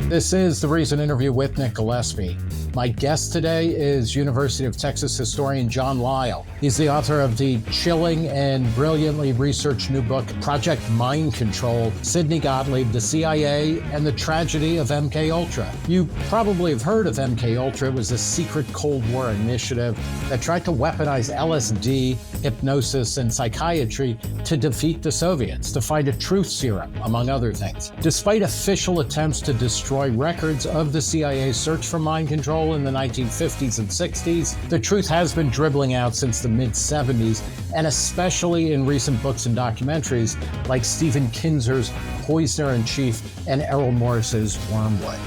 This is the Reason interview with Nick Gillespie. My guest today is University of Texas historian John Lisle. He's the author of the chilling and brilliantly researched new book, Project Mind Control, Sidney Gottlieb, the CIA, and the Tragedy of MKUltra. You probably have heard of MKUltra. It was a secret Cold War initiative that tried to weaponize LSD, hypnosis, and psychiatry to defeat the Soviets, to find a truth serum, among other things. Despite official attempts to destroy records of the CIA's search for mind control in the 1950s and 60s, the truth has been dribbling out since the mid-70s, and especially in recent books and documentaries like Stephen Kinzer's Poisoner-in-Chief and Errol Morris's Wormwood.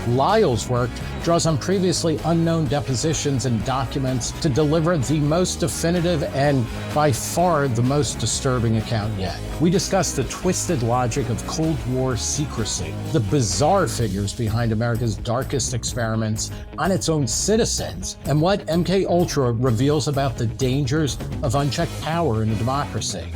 Lisle's work draws on previously unknown depositions and documents to deliver the most definitive and by far the most disturbing account yet. We discuss the twisted logic of Cold War secrecy, the bizarre figures behind America's darkest experiments on its own citizens, and what MKUltra reveals about the dangers of unchecked power in a democracy.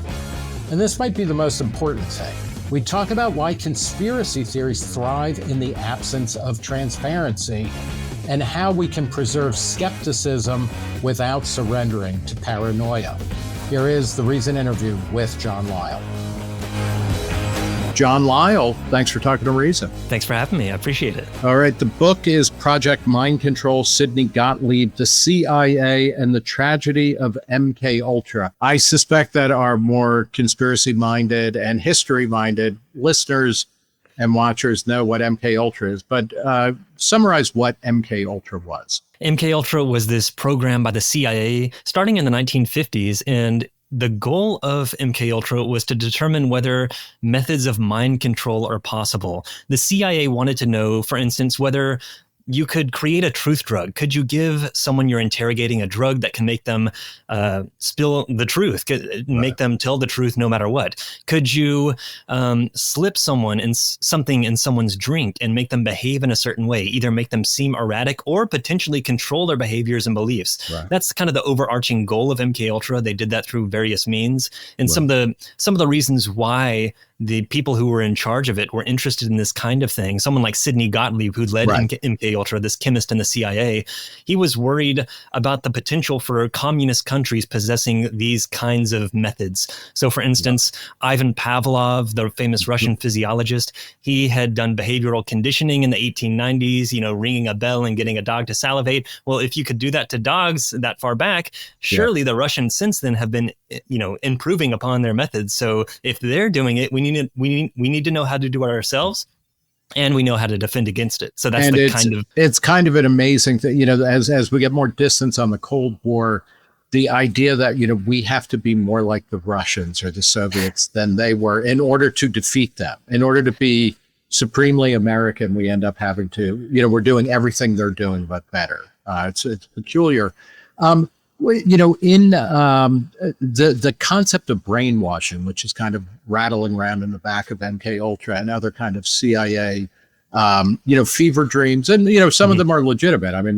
And this might be the most important thing. We talk about why conspiracy theories thrive in the absence of transparency and how we can preserve skepticism without surrendering to paranoia. Here is the Reason interview with John Lisle. John Lisle, thanks for talking to Reason. Thanks for having me. I appreciate it. All right. The book is Project Mind Control, Sidney Gottlieb, the CIA, and the Tragedy of MKUltra. I suspect that our more conspiracy-minded and history-minded listeners and watchers know what MKUltra is, but summarize what MKUltra was. MKUltra was this program by the CIA starting in the 1950s, and the goal of MKUltra was to determine whether methods of mind control are possible. The CIA wanted to know, for instance, whether you could create a truth drug. Could you give someone you're interrogating a drug that can make them spill the truth, make them tell the truth no matter what? Could you slip someone in something in someone's drink and make them behave in a certain way, either make them seem erratic or potentially control their behaviors and beliefs? Right. That's kind of the overarching goal of MKUltra. They did that through various means. And some of the reasons why the people who were in charge of it were interested in this kind of thing. Someone like Sidney Gottlieb, who led MKUltra, this chemist in the CIA, he was worried about the potential for communist countries possessing these kinds of methods. So, for instance, Ivan Pavlov, the famous Russian physiologist, he had done behavioral conditioning in the 1890s, ringing a bell and getting a dog to salivate. Well, if you could do that to dogs that far back, surely the Russians since then have been, improving upon their methods. So if they're doing it, we need to know how to do it ourselves, and we know how to defend against it. So that's it's kind of an amazing thing, as we get more distance on the Cold War, the idea that, we have to be more like the Russians or the Soviets than they were in order to defeat them. In order to be supremely American, we end up having to, we're doing everything they're doing, but better. It's peculiar. In the concept of brainwashing, which is kind of rattling around in the back of MKUltra and other kind of CIA, fever dreams, and some of them are legitimate. I mean,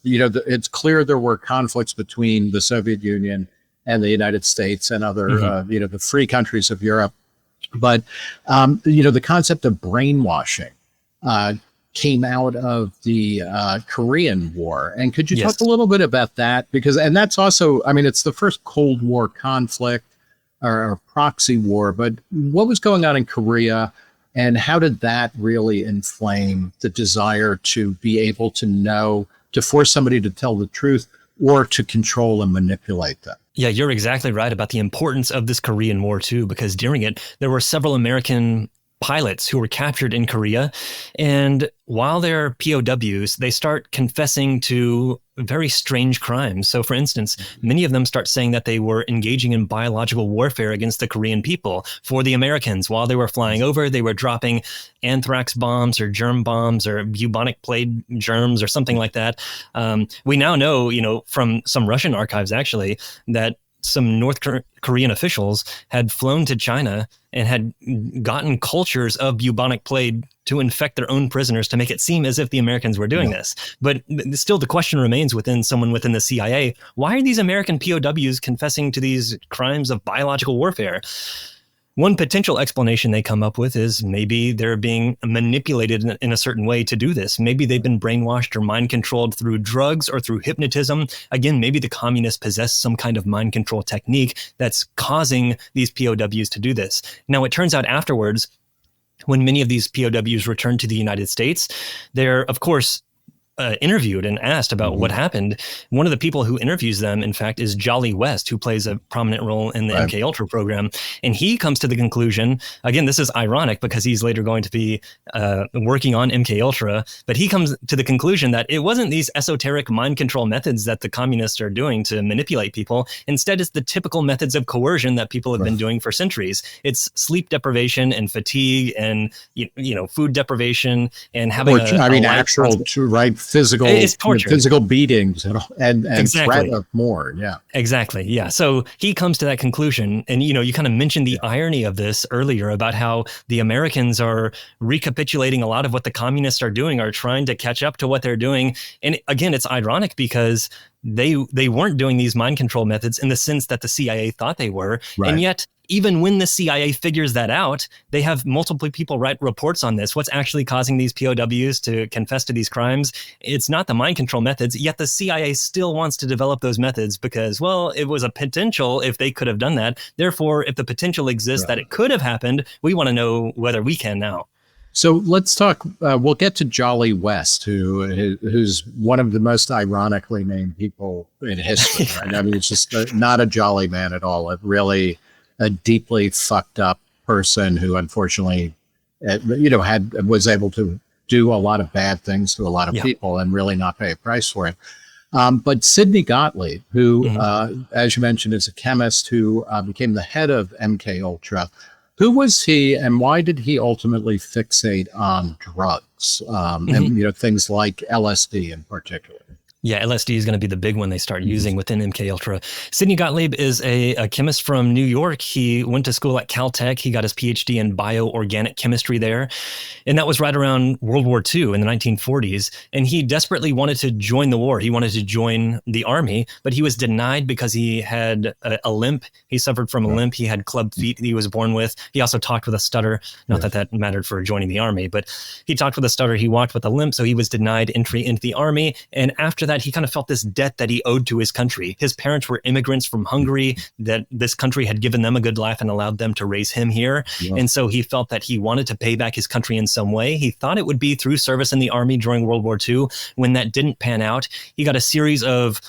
it's clear there were conflicts between the Soviet Union and the United States and other, the free countries of Europe, but the concept of brainwashing came out of the Korean War. And could you talk a little bit about that? And that's also, it's the first Cold War conflict or proxy war, but what was going on in Korea and how did that really inflame the desire to be able to know, to force somebody to tell the truth or to control and manipulate them? Yeah, you're exactly right about the importance of this Korean War too, because during it, there were several American pilots who were captured in Korea. And while they're POWs, they start confessing to very strange crimes. So for instance, many of them start saying that they were engaging in biological warfare against the Korean people for the Americans. While they were flying over, they were dropping anthrax bombs or germ bombs or bubonic plague germs or something like that. We now know, from some Russian archives actually, that some North Korean officials had flown to China and had gotten cultures of bubonic plague to infect their own prisoners to make it seem as if the Americans were doing this. But still, the question remains within the CIA, why are these American POWs confessing to these crimes of biological warfare? One potential explanation they come up with is maybe they're being manipulated in a certain way to do this. Maybe they've been brainwashed or mind controlled through drugs or through hypnotism. Again, maybe the communists possess some kind of mind control technique that's causing these POWs to do this. Now, it turns out afterwards, when many of these POWs return to the United States, they're, of course, interviewed and asked about what happened. One of the people who interviews them, in fact, is Jolly West, who plays a prominent role in the MKUltra program. And he comes to the conclusion, again, this is ironic because he's later going to be working on MKUltra, but he comes to the conclusion that it wasn't these esoteric mind control methods that the communists are doing to manipulate people. Instead, it's the typical methods of coercion that people have been doing for centuries. It's sleep deprivation and fatigue and, food deprivation and having physical beatings and exactly. threat of more. Yeah, exactly. Yeah. So he comes to that conclusion, and you kind of mentioned the irony of this earlier about how the Americans are recapitulating a lot of what the communists are doing, are trying to catch up to what they're doing. And again, it's ironic because they weren't doing these mind control methods in the sense that the CIA thought they were, and yet, even when the CIA figures that out, they have multiple people write reports on this. What's actually causing these POWs to confess to these crimes? It's not the mind control methods, yet the CIA still wants to develop those methods because, well, it was a potential if they could have done that. Therefore, if the potential exists that it could have happened, we want to know whether we can now. So let's talk, we'll get to Jolly West, who's one of the most ironically named people in history. Right? I mean, it's just not a jolly man at all. It really... a deeply fucked up person who unfortunately, was able to do a lot of bad things to a lot of people and really not pay a price for it. But Sidney Gottlieb, who, as you mentioned, is a chemist who became the head of MKUltra. Who was he, and why did he ultimately fixate on drugs and things like LSD in particular? Yeah, LSD is going to be the big one they start using within MKUltra. Sidney Gottlieb is a chemist from New York. He went to school at Caltech. He got his PhD in bioorganic chemistry there. And that was right around World War II in the 1940s. And he desperately wanted to join the war. He wanted to join the army, but he was denied because he had a limp. He suffered from a limp. He had club feet that he was born with. He also talked with a stutter. Not that mattered for joining the army, but he talked with a stutter. He walked with a limp, so he was denied entry into the army. And after that, he kind of felt this debt that he owed to his country. His parents were immigrants from Hungary, that this country had given them a good life and allowed them to raise him here. And so he felt that he wanted to pay back his country in some way. He thought it would be through service in the army during World War II. When that didn't pan out, he got a series of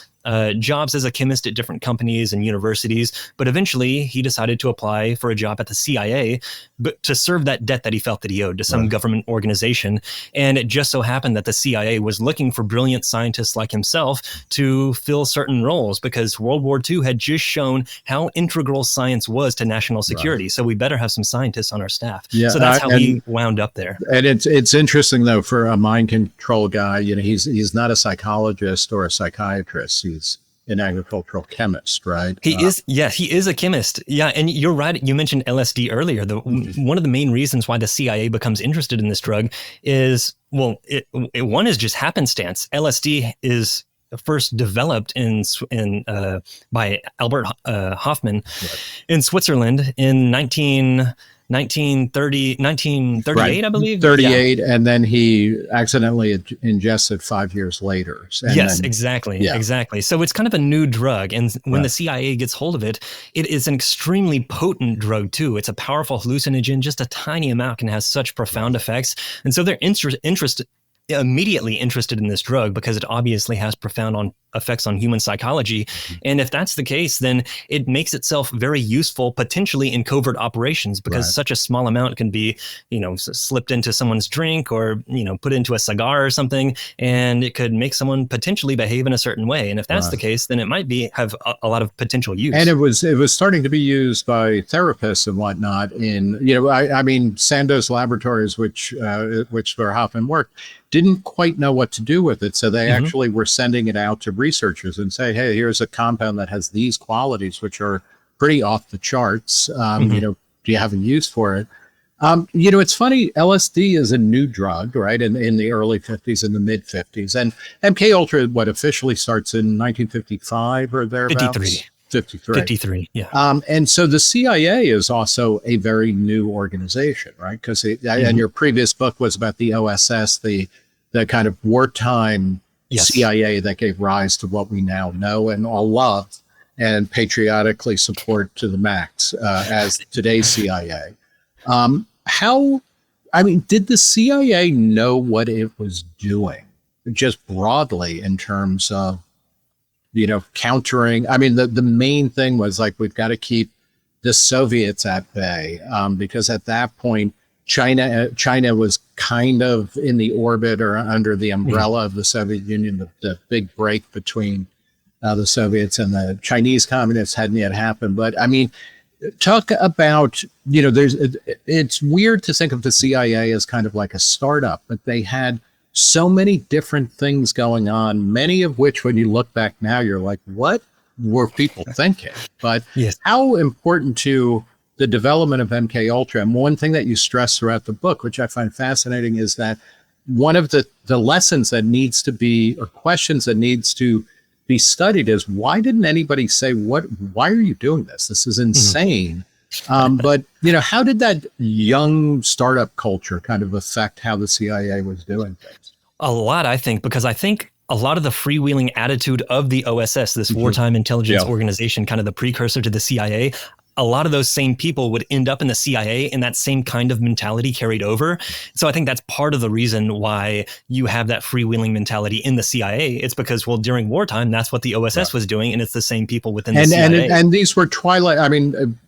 jobs as a chemist at different companies and universities, but eventually he decided to apply for a job at the CIA, but to serve that debt that he felt that he owed to some government organization. And it just so happened that the CIA was looking for brilliant scientists like himself to fill certain roles because World War II had just shown how integral science was to national security. So we better have some scientists on our staff. So that's how he wound up there. And it's interesting though, for a mind control guy, he's not a psychologist or a psychiatrist. He's an agricultural chemist, right? He is. Yes, he is a chemist. Yeah. And you're right. You mentioned LSD earlier. One of the main reasons why the CIA becomes interested in this drug is, one is just happenstance. LSD is first developed by Albert Hofmann in Switzerland in 1938, I believe. 38, and then he accidentally ingested 5 years later. Exactly. So it's kind of a new drug, and when the CIA gets hold of it, it is an extremely potent drug too. It's a powerful hallucinogen. Just a tiny amount can have such profound effects, and so they're immediately interested in this drug because it obviously has profound effects on human psychology. And if that's the case, then it makes itself very useful potentially in covert operations because such a small amount can be, slipped into someone's drink or, put into a cigar or something, and it could make someone potentially behave in a certain way. And if that's the case, then it might have a lot of potential use. And it was starting to be used by therapists and whatnot in, Sandoz Laboratories, which Verhoeven worked, didn't quite know what to do with it. So they actually were sending it out to researchers and say, hey, here's a compound that has these qualities, which are pretty off the charts. Do you have a use for it? It's funny, LSD is a new drug, right? In the early 50s and the mid 50s. And MKUltra, officially starts in 1955 or thereabouts? 53. 53, yeah. And so the CIA is also a very new organization, right? Because and your previous book was about the OSS, the kind of wartime CIA that gave rise to what we now know and all love and patriotically support to the max as today's CIA. Did the CIA know what it was doing, just broadly in terms of, countering? I mean, the main thing was like, we've got to keep the Soviets at bay, because at that point, China was kind of in the orbit or under the umbrella of the Soviet Union. The big break between the Soviets and the Chinese communists hadn't yet happened. But I mean, talk about, it's weird to think of the CIA as kind of like a startup, but they had so many different things going on, many of which, when you look back now, you're like, what were people thinking? But how important to the development of MKUltra, and one thing that you stress throughout the book, which I find fascinating, is that one of the lessons that needs to be, or questions that needs to be studied, is why didn't anybody say, why are you doing this? This is insane. But, how did that young startup culture kind of affect how the CIA was doing things? A lot, I think, because I think a lot of the freewheeling attitude of the OSS, this wartime intelligence organization, kind of the precursor to the CIA, a lot of those same people would end up in the CIA, and that same kind of mentality carried over. So I think that's part of the reason why you have that freewheeling mentality in the CIA. It's because, well, during wartime, that's what the OSS was doing, and it's the same people within the CIA. And these were twilight. I mean,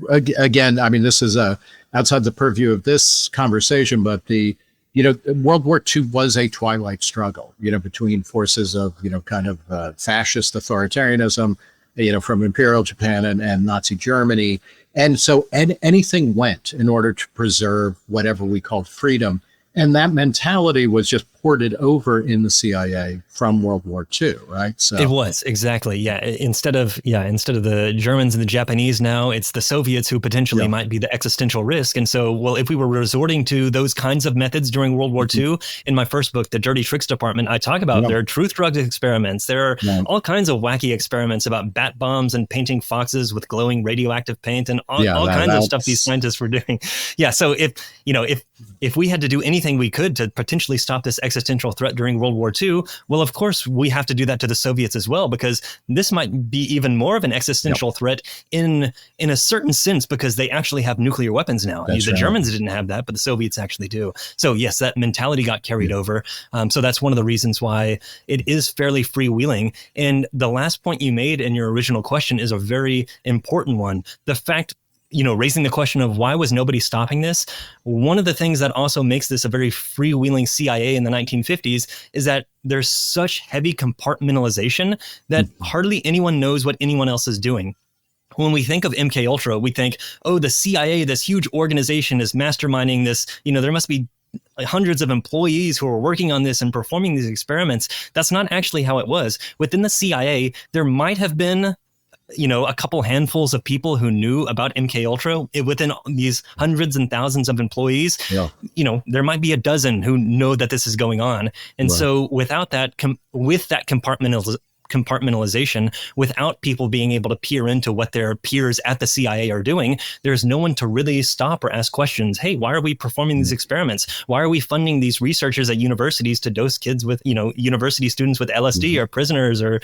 again, this is outside the purview of this conversation, but World War II was a twilight struggle, between forces of, kind of fascist authoritarianism, from Imperial Japan and Nazi Germany. And so anything went in order to preserve whatever we called freedom. And that mentality was just ported over in the CIA from World War II, right? So it was, exactly. Yeah. Instead of the Germans and the Japanese now, it's the Soviets who potentially might be the existential risk. And so, well, if we were resorting to those kinds of methods during World War II, in my first book, The Dirty Tricks Department, I talk about there are truth drug experiments. There are all kinds of wacky experiments about bat bombs and painting foxes with glowing radioactive paint and all kinds of stuff these scientists were doing. Yeah. So if we had to do anything we could to potentially stop this existential threat during World War II, well, of course, we have to do that to the Soviets as well, because this might be even more of an existential threat in a certain sense, because they actually have nuclear weapons now. The Germans didn't have that, but the Soviets actually do. So yes, that mentality got carried over. So that's one of the reasons why it is fairly freewheeling. And the last point you made in your original question is a very important one. The fact, raising the question of why was nobody stopping this? One of the things that also makes this a very freewheeling CIA in the 1950s is that there's such heavy compartmentalization that hardly anyone knows what anyone else is doing. When we think of MKUltra, we think, oh, the CIA, this huge organization, is masterminding this. There must be hundreds of employees who are working on this and performing these experiments. That's not actually how it was. Within the CIA, there might have been a couple handfuls of people who knew about MKUltra within these hundreds and thousands of employees. There might be a dozen who know that this is going on. And so without that, with that compartmentalization, without people being able to peer into what their peers at the CIA are doing, there's no one to really stop or ask questions. Hey, why are we performing these experiments? Why are we funding these researchers at universities to dose kids with, university students with LSD or prisoners or,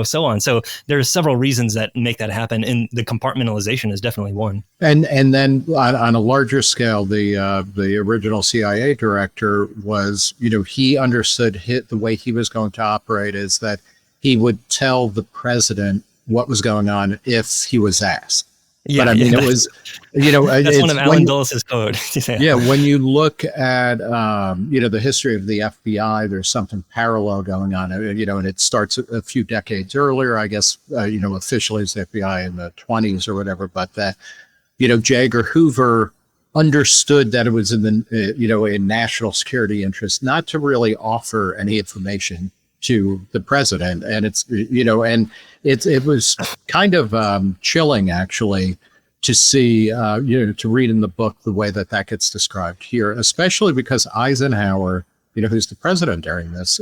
so on. So there's several reasons that make that happen. And the compartmentalization is definitely one. And then on a larger scale, the original CIA director was, he understood the way he was going to operate is that he would tell the president what was going on if he was asked. Yeah, but it was, that's one of Alan Dulles' code. When you look at, the history of the FBI, there's something parallel going on, and it starts a few decades earlier, I guess, officially as the FBI in the 20s or whatever, but that, J. Edgar Hoover understood that it was in the, in national security interest not to really offer any information to the president. And it's, it was kind of chilling actually to see, to read in the book the way that gets described here, especially because Eisenhower, who's the president during this,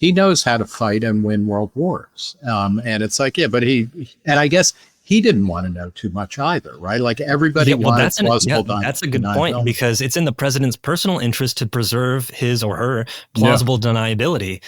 he knows how to fight and win world wars. And it's like, yeah, but and I guess he didn't want to know too much either, right? Like everybody wanted plausible deniability. That's a good point, because it's in the president's personal interest to preserve his or her plausible deniability.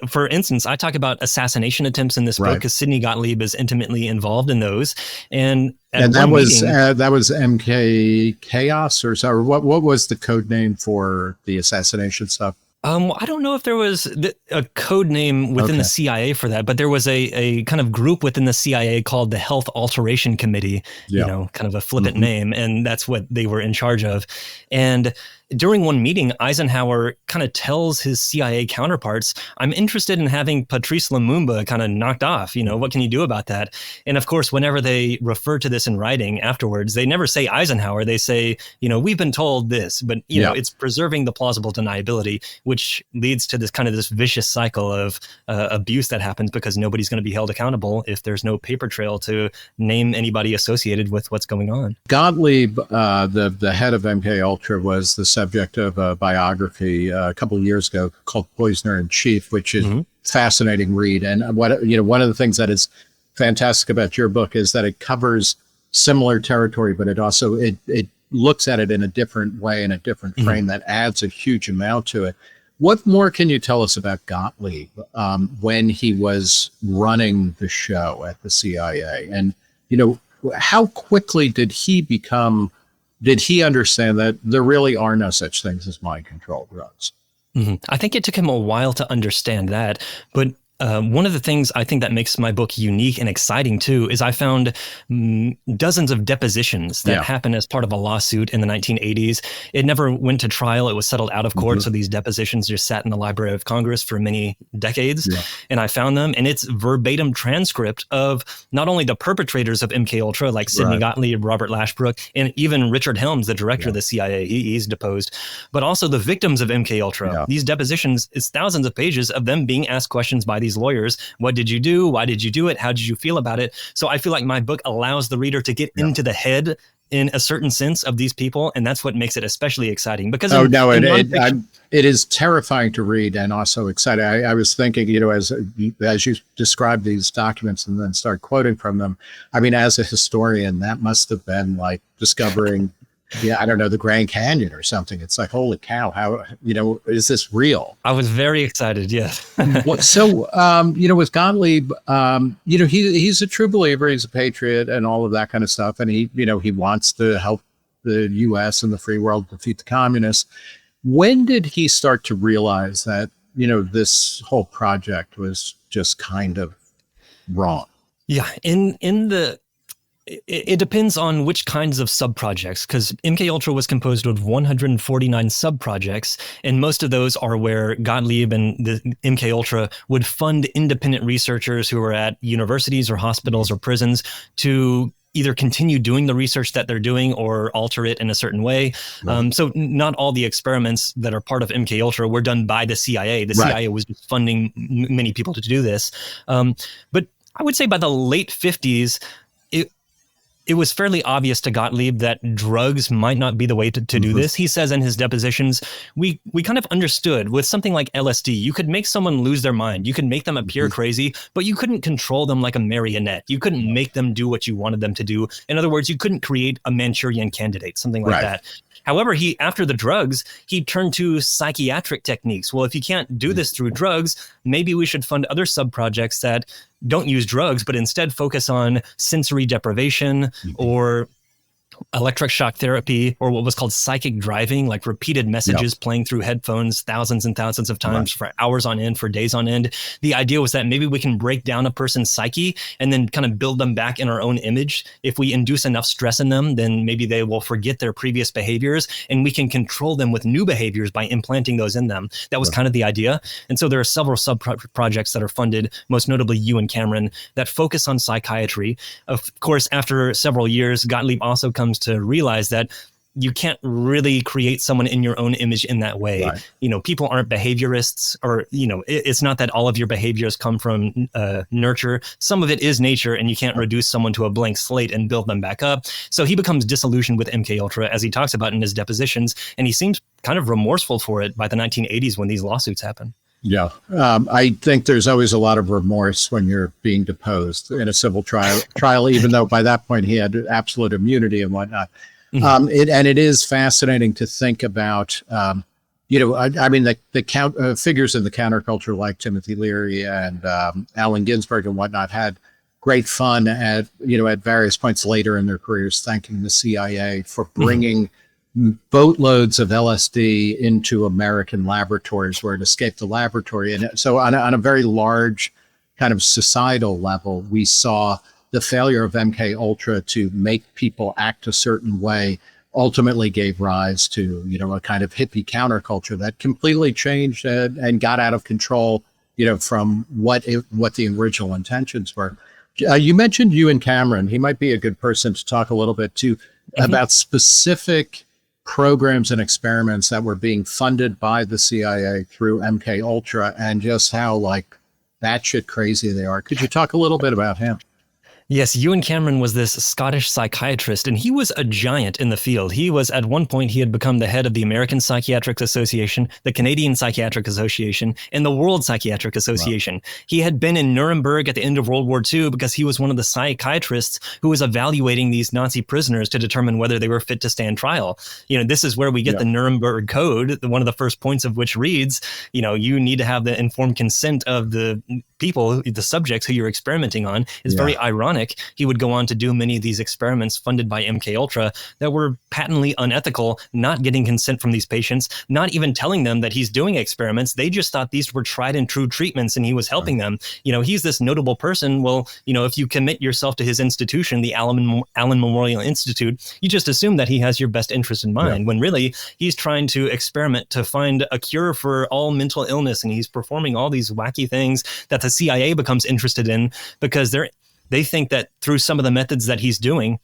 For instance, I talk about assassination attempts in this book because Sidney Gottlieb is intimately involved in those. And that was MK Chaos or so. Or what was the code name for the assassination stuff? I don't know if there was a code name within the CIA for that, but there was a kind of group within the CIA called the Health Alteration Committee, kind of a flippant name, and that's what they were in charge of. And during one meeting, Eisenhower kind of tells his CIA counterparts, I'm interested in having Patrice Lumumba kind of knocked off. What can you do about that? And of course, whenever they refer to this in writing afterwards, they never say Eisenhower. They say, we've been told this, but it's preserving the plausible deniability, which leads to this vicious cycle of abuse that happens because nobody's going to be held accountable if there's no paper trail to name anybody associated with what's going on. Gottlieb, the head of MKUltra, was the subject of a biography a couple of years ago called Poisoner in Chief, which is fascinating read. And one of the things that is fantastic about your book is that it covers similar territory, but it also it looks at it in a different way, in a different frame that adds a huge amount to it. What more can you tell us about Gottlieb when he was running the show at the CIA? And, how quickly did he understand that there really are no such things as mind control drugs? I think it took him a while to understand that, but one of the things I think that makes my book unique and exciting too is I found dozens of depositions that happened as part of a lawsuit in the 1980s. It never went to trial. It was settled out of court. So these depositions just sat in the Library of Congress for many decades. And I found them, and it's verbatim transcript of not only the perpetrators of MKUltra, like Sidney Gottlieb, Robert Lashbrook, and even Richard Helms, the director of the CIA. He's deposed, but also the victims of MKUltra. These depositions is thousands of pages of them being asked questions by these lawyers. What did you do? Why did you do it? How did you feel about it? So I feel like my book allows the reader to get into the head in a certain sense of these people, and that's what makes it especially exciting. Because it is terrifying to read and also exciting. I was thinking, as you describe these documents and then start quoting from them, I mean, as a historian, that must have been like discovering I don't know, the Grand Canyon or something. It's like, holy cow, how, is this real? I was very excited, yes. So, with Gottlieb, he's a true believer, he's a patriot and all of that kind of stuff. And he wants to help the U.S. and the free world defeat the communists. When did he start to realize that, this whole project was just kind of wrong? Yeah, it depends on which kinds of sub-projects, because MKUltra was composed of 149 sub-projects, and most of those are where Gottlieb and the MKUltra would fund independent researchers who are at universities or hospitals or prisons to either continue doing the research that they're doing or alter it in a certain way. So not all the experiments that are part of MKUltra were done by the CIA. The CIA was just funding many people to do this. But I would say by the late 50s, it was fairly obvious to Gottlieb that drugs might not be the way to do this. He says in his depositions, we kind of understood with something like LSD, you could make someone lose their mind. You could make them appear crazy, but you couldn't control them like a marionette. You couldn't make them do what you wanted them to do. In other words, you couldn't create a Manchurian candidate, something like that. However, after the drugs, he turned to psychiatric techniques. Well, if you can't do this through drugs, maybe we should fund other sub-projects that don't use drugs, but instead focus on sensory deprivation or electric shock therapy, or what was called psychic driving, like repeated messages playing through headphones thousands and thousands of times for hours on end, for days on end. The idea was that maybe we can break down a person's psyche and then kind of build them back in our own image. If we induce enough stress in them, then maybe they will forget their previous behaviors, and we can control them with new behaviors by implanting those in them. That was kind of the idea. And so there are several sub-projects that are funded, most notably Ewen Cameron, that focus on psychiatry. Of course, after several years, Gottlieb also comes to realize that you can't really create someone in your own image in that way. People aren't behaviorists, or, it's not that all of your behaviors come from nurture. Some of it is nature, and you can't reduce someone to a blank slate and build them back up. So he becomes disillusioned with MKUltra, as he talks about in his depositions, and he seems kind of remorseful for it by the 1980s when these lawsuits happen. Yeah. I think there's always a lot of remorse when you're being deposed in a civil trial, even though by that point he had absolute immunity and whatnot. It is fascinating to think about, I mean, the figures in the counterculture like Timothy Leary and Allen Ginsberg and whatnot had great fun at various points later in their careers, thanking the CIA for bringing boatloads of LSD into American laboratories where it escaped the laboratory. And so on a very large kind of societal level, we saw the failure of MKUltra to make people act a certain way ultimately gave rise to, a kind of hippie counterculture that completely changed and got out of control, from what the original intentions were. You mentioned Ewen Cameron. He might be a good person to talk a little bit too about specific programs and experiments that were being funded by the CIA through MKUltra and just how batshit crazy they are. Could you talk a little bit about him? Yes, Ewen Cameron was this Scottish psychiatrist, and he was a giant in the field. He was, at one point, he had become the head of the American Psychiatric Association, the Canadian Psychiatric Association, and the World Psychiatric Association. Wow. He had been in Nuremberg at the end of World War II because he was one of the psychiatrists who was evaluating these Nazi prisoners to determine whether they were fit to stand trial. This is where we get the Nuremberg Code, one of the first points of which reads, you need to have the informed consent of the people, the subjects who you're experimenting on. It's very ironic. He would go on to do many of these experiments funded by MKUltra that were patently unethical, not getting consent from these patients, not even telling them that he's doing experiments. They just thought these were tried and true treatments and he was helping them. He's this notable person. Well, if you commit yourself to his institution, the Allen Memorial Institute, you just assume that he has your best interest in mind, when really he's trying to experiment to find a cure for all mental illness. And he's performing all these wacky things that the CIA becomes interested in because they think that through some of the methods that he's doing,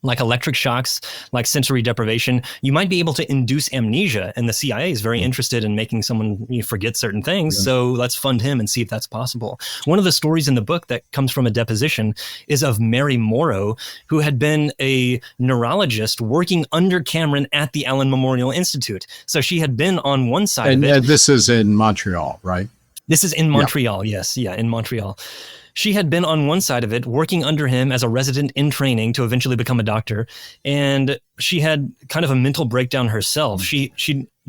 like electric shocks, like sensory deprivation, you might be able to induce amnesia. And the CIA is very interested in making someone forget certain things. So let's fund him and see if that's possible. One of the stories in the book that comes from a deposition is of Mary Morrow, who had been a neurologist working under Cameron at the Allen Memorial Institute. So she had been on one side of it. And this is in Montreal, right? This is in Montreal, yes. Yeah, in Montreal. She had been on one side of it, working under him as a resident in training to eventually become a doctor. And she had kind of a mental breakdown herself. She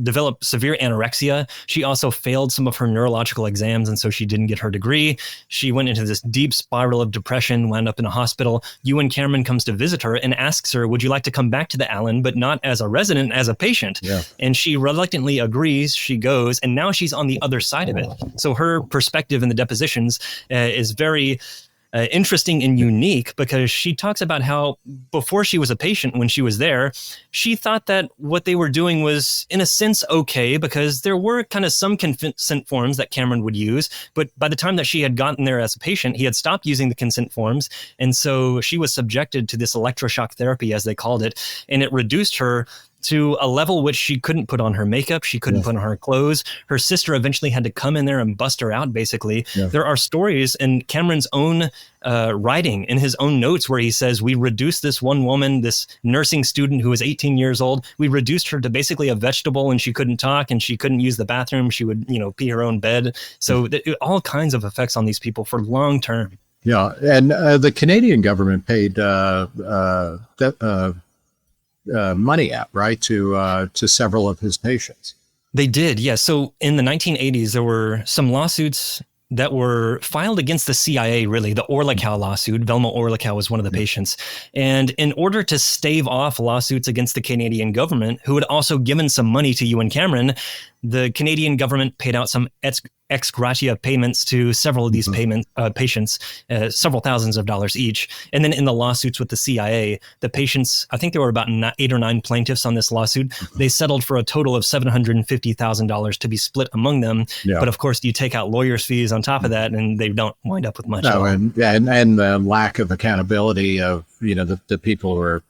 developed severe anorexia. She also failed some of her neurological exams, and so she didn't get her degree. She went into this deep spiral of depression, wound up in a hospital. Ewen Cameron comes to visit her and asks her, would you like to come back to the Allen, but not as a resident, as a patient? Yeah. And she reluctantly agrees. She goes, and now she's on the other side of it. So her perspective in the depositions is very interesting and unique, because she talks about how before she was a patient, when she was there, she thought that what they were doing was in a sense okay, because there were kind of some consent forms that Cameron would use. But by the time that she had gotten there as a patient, he had stopped using the consent forms. And so she was subjected to this electroshock therapy, as they called it, and it reduced her to a level which she couldn't put on her makeup. She couldn't put on her clothes. Her sister eventually had to come in there and bust her out, basically. There are stories in Cameron's own writing, in his own notes, where he says, we reduced this one woman, this nursing student who was 18 years old. We reduced her to basically a vegetable, and she couldn't talk and she couldn't use the bathroom. She would, pee her own bed. So all kinds of effects on these people for long term. Yeah. And the Canadian government paid money out, right, to several of his patients. They did, yes. So in the 1980s, there were some lawsuits that were filed against the CIA, really. The Orlikow lawsuit, Velma Orlikow was one of the patients. And in order to stave off lawsuits against the Canadian government, who had also given some money to Ewen Cameron, the Canadian government paid out some ex gratia payments to several of these patients, several thousands of dollars each. And then in the lawsuits with the CIA, the patients, I think there were about 8 or 9 plaintiffs on this lawsuit. They settled for a total of $750,000 to be split among them. Yeah. But of course, you take out lawyers' fees on top of that, and they don't wind up with much. No, and the lack of accountability of, the people who are,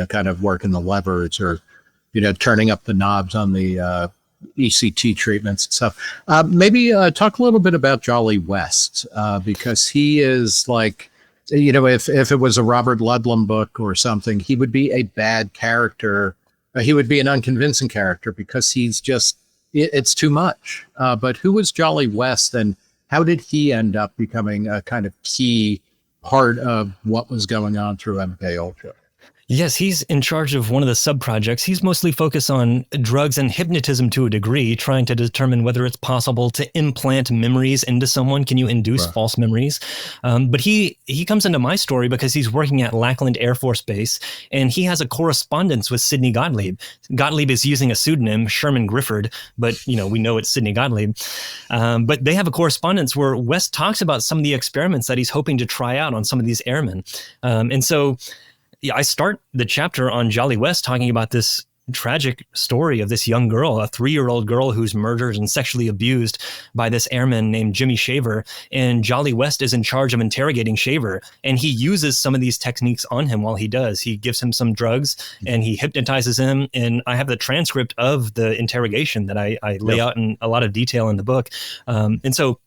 kind of working the levers or, turning up the knobs on the ECT treatments and stuff. Maybe talk a little bit about Jolly West, because he is like, if it was a Robert Ludlum book or something, he would be a bad character. He would be an unconvincing character because he's just it's too much. But who was Jolly West, and how did he end up becoming a kind of key part of what was going on through MKUltra? Yes, he's in charge of one of the sub-projects. He's mostly focused on drugs and hypnotism to a degree, trying to determine whether it's possible to implant memories into someone. Can you induce false memories? But he comes into my story because he's working at Lackland Air Force Base, and he has a correspondence with Sidney Gottlieb. Gottlieb is using a pseudonym, Sherman Grifford, but we know it's Sidney Gottlieb. But they have a correspondence where West talks about some of the experiments that he's hoping to try out on some of these airmen. And so I start the chapter on Jolly West talking about this tragic story of this young girl, a 3-year-old girl who's murdered and sexually abused by this airman named Jimmy Shaver. And Jolly West is in charge of interrogating Shaver, and he uses some of these techniques on him while he does. He gives him some drugs and he hypnotizes him. And I have the transcript of the interrogation that I lay out in a lot of detail in the book. And so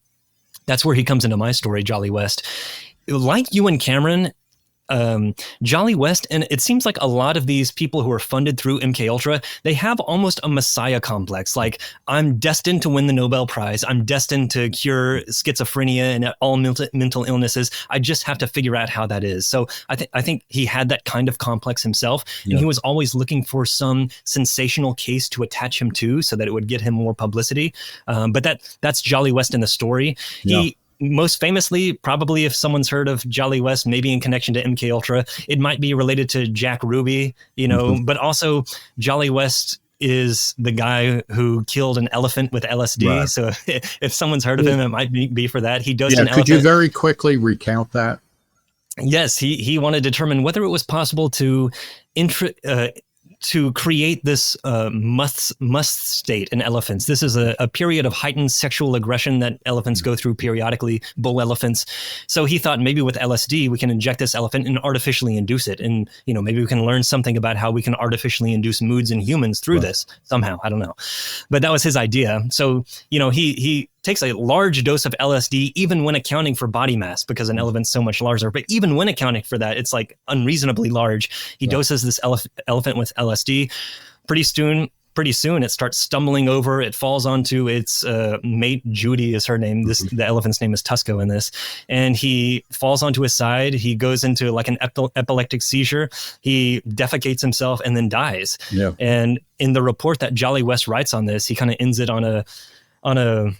that's where he comes into my story, Jolly West. Like Ewen Cameron, Jolly West, and it seems like a lot of these people who are funded through MKUltra, they have almost a messiah complex. Like, I'm destined to win the Nobel Prize. I'm destined to cure schizophrenia and all mental illnesses. I just have to figure out how that is. So I think he had that kind of complex himself, and he was always looking for some sensational case to attach him to so that it would get him more publicity. But that's Jolly West in the story. He most famously, probably if someone's heard of Jolly West, maybe in connection to MKUltra, it might be related to Jack Ruby, but also Jolly West is the guy who killed an elephant with LSD. Right. So if someone's heard of him, it might be for that. He dosed an elephant. Could you very quickly recount that? Yes, he wanted to determine whether it was possible to create this must state in elephants. This is a period of heightened sexual aggression that elephants go through periodically, bull elephants. So he thought maybe with LSD, we can inject this elephant and artificially induce it. And, maybe we can learn something about how we can artificially induce moods in humans through this somehow. I don't know. But that was his idea. So, he takes a large dose of LSD, even when accounting for body mass, because an elephant's so much larger. But even when accounting for that, it's like unreasonably large. He doses this elephant with LSD. Pretty soon, it starts stumbling over. It falls onto its mate. Judy is her name. The elephant's name is Tusco in this. And he falls onto his side. He goes into like an epileptic seizure. He defecates himself and then dies. Yeah. And in the report that Jolly West writes on this, he kind of ends it on a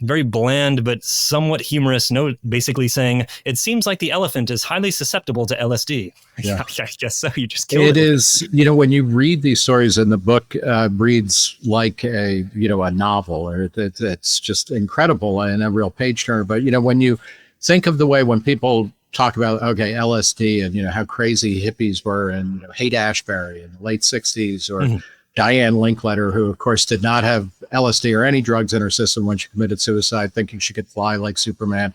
very bland but somewhat humorous note, basically saying, it seems like the elephant is highly susceptible to LSD. Yeah. I guess so. You just killed it. It is, when you read these stories, and the book reads like a novel, or it's just incredible and a real page turner. But, when you think of the way when people talk about, LSD and, how crazy hippies were, and Haight-Ashbury in the late 60s, or Diane Linkletter, who, of course, did not have LSD or any drugs in her system when she committed suicide, thinking she could fly like Superman.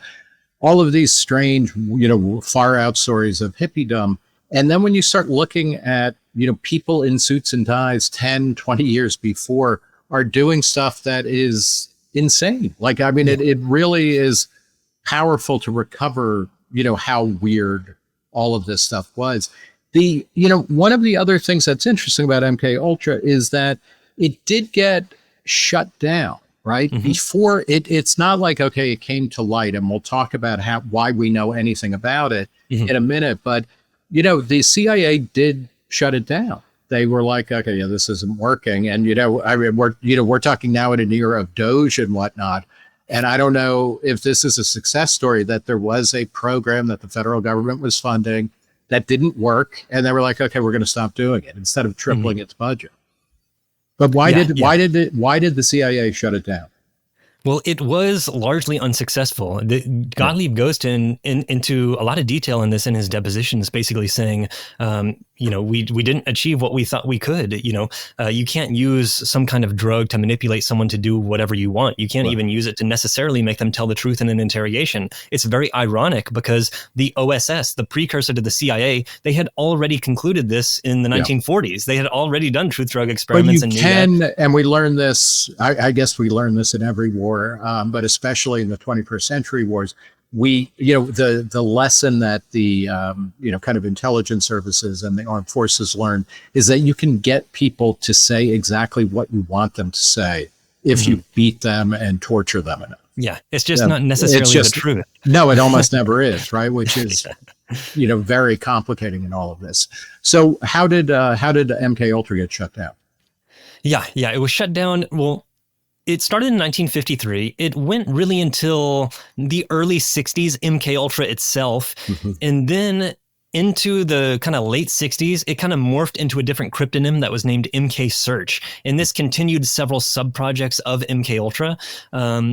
All of these strange, far out stories of hippiedom. And then when you start looking at, people in suits and ties 10, 20 years before are doing stuff that is insane. Like, it really is powerful to recover, how weird all of this stuff was. One of the other things that's interesting about MKUltra is that it did get shut down, right? Before it's not like, it came to light, and we'll talk about why we know anything about it in a minute. But, the CIA did shut it down. They were like, this isn't working. And, we're talking now in an era of Doge and whatnot. And I don't know if this is a success story, that there was a program that the federal government was funding that didn't work, and they were like, we're going to stop doing it instead of tripling its budget. But why did the CIA shut it down? Well, it was largely unsuccessful. Gottlieb goes into a lot of detail in this in his depositions, basically saying, we didn't achieve what we thought we could. You can't use some kind of drug to manipulate someone to do whatever you want. You can't even use it to necessarily make them tell the truth in an interrogation. It's very ironic because the OSS, the precursor to the CIA, they had already concluded this in the 1940s. They had already done truth drug experiments. And we learned this, I guess we learned this in every war, but especially in the 21st century wars. We, the lesson that the, kind of intelligence services and the armed forces learn is that you can get people to say exactly what you want them to say if you beat them and torture them enough. Yeah, it's just not necessarily the truth. No, it almost never is, right? Which is, very complicating in all of this. So how did MKUltra get shut down? Yeah, it was shut down. Well, it started in 1953. It went really until the early 60s, MKUltra itself. And then into the kind of late 60s, it kind of morphed into a different cryptonym that was named MK Search. And this continued several sub-projects of MKUltra,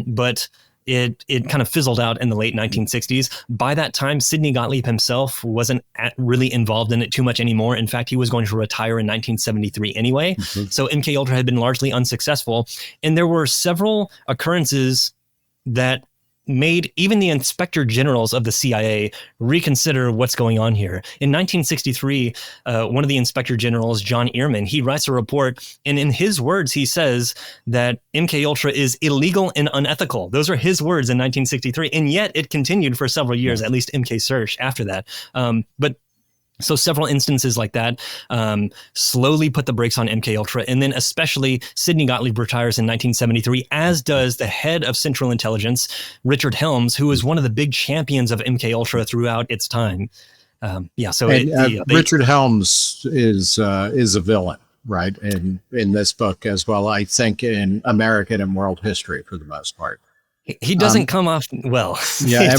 but it kind of fizzled out in the late 1960s. By that time, Sidney Gottlieb himself wasn't really involved in it too much anymore. In fact, he was going to retire in 1973 anyway. So MKUltra had been largely unsuccessful. And there were several occurrences that made even the inspector generals of the CIA reconsider what's going on here. In 1963, one of the inspector generals, John Ehrman, he writes a report, and in his words, he says that MKUltra is illegal and unethical. Those are his words in 1963, and yet it continued for several years, at least MK Search after that. So several instances like that slowly put the brakes on MKUltra. And then especially Sidney Gottlieb retires in 1973, as does the head of Central Intelligence, Richard Helms, who was one of the big champions of MKUltra throughout its time. Richard Helms is a villain, right? In this book as well, I think in American and world history for the most part. He doesn't come off well. Yeah.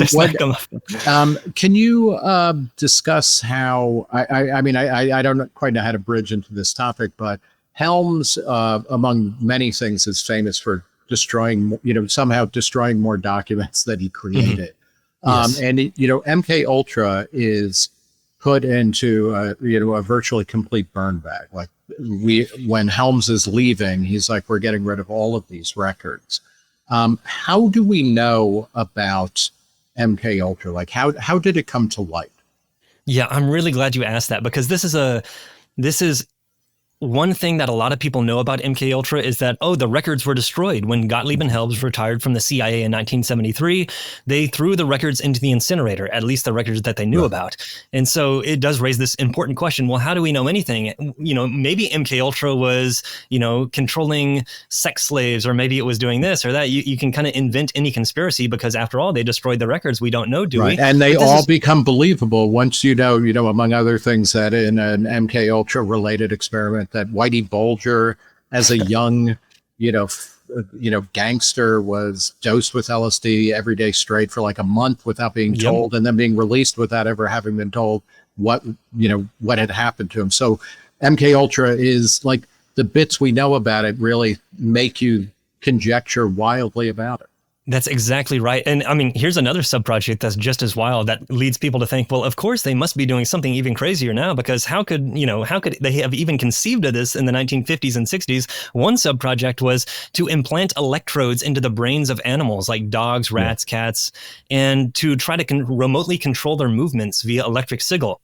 Can you discuss how, I don't quite know how to bridge into this topic, but Helms, among many things, is famous for destroying, somehow destroying more documents that he created. Yes. MKUltra is put into a virtually complete burn bag. Like when Helms is leaving, he's like, we're getting rid of all of these records. How do we know about MKUltra? Like, how did it come to light? Yeah, I'm really glad you asked that, because this is one thing that a lot of people know about MKUltra is that, the records were destroyed. When Gottlieb and Helms retired from the CIA in 1973, they threw the records into the incinerator, at least the records that they knew about. And so it does raise this important question. Well, how do we know anything? Maybe MKUltra was, controlling sex slaves, or maybe it was doing this or that. You can kind of invent any conspiracy, because after all, they destroyed the records. We don't know, do we? And they all become believable once among other things, that in an MKUltra related experiment, that Whitey Bulger, as a young, gangster, was dosed with LSD every day straight for like a month without being told, and then being released without ever having been told what had happened to him. So MKUltra is like, the bits we know about it really make you conjecture wildly about it. That's exactly right. And I mean, here's another sub-project that's just as wild, that leads people to think, well, of course they must be doing something even crazier now, because how could they have even conceived of this in the 1950s and 60s? One sub-project was to implant electrodes into the brains of animals like dogs, rats, cats, and to try to remotely control their movements via electric signal.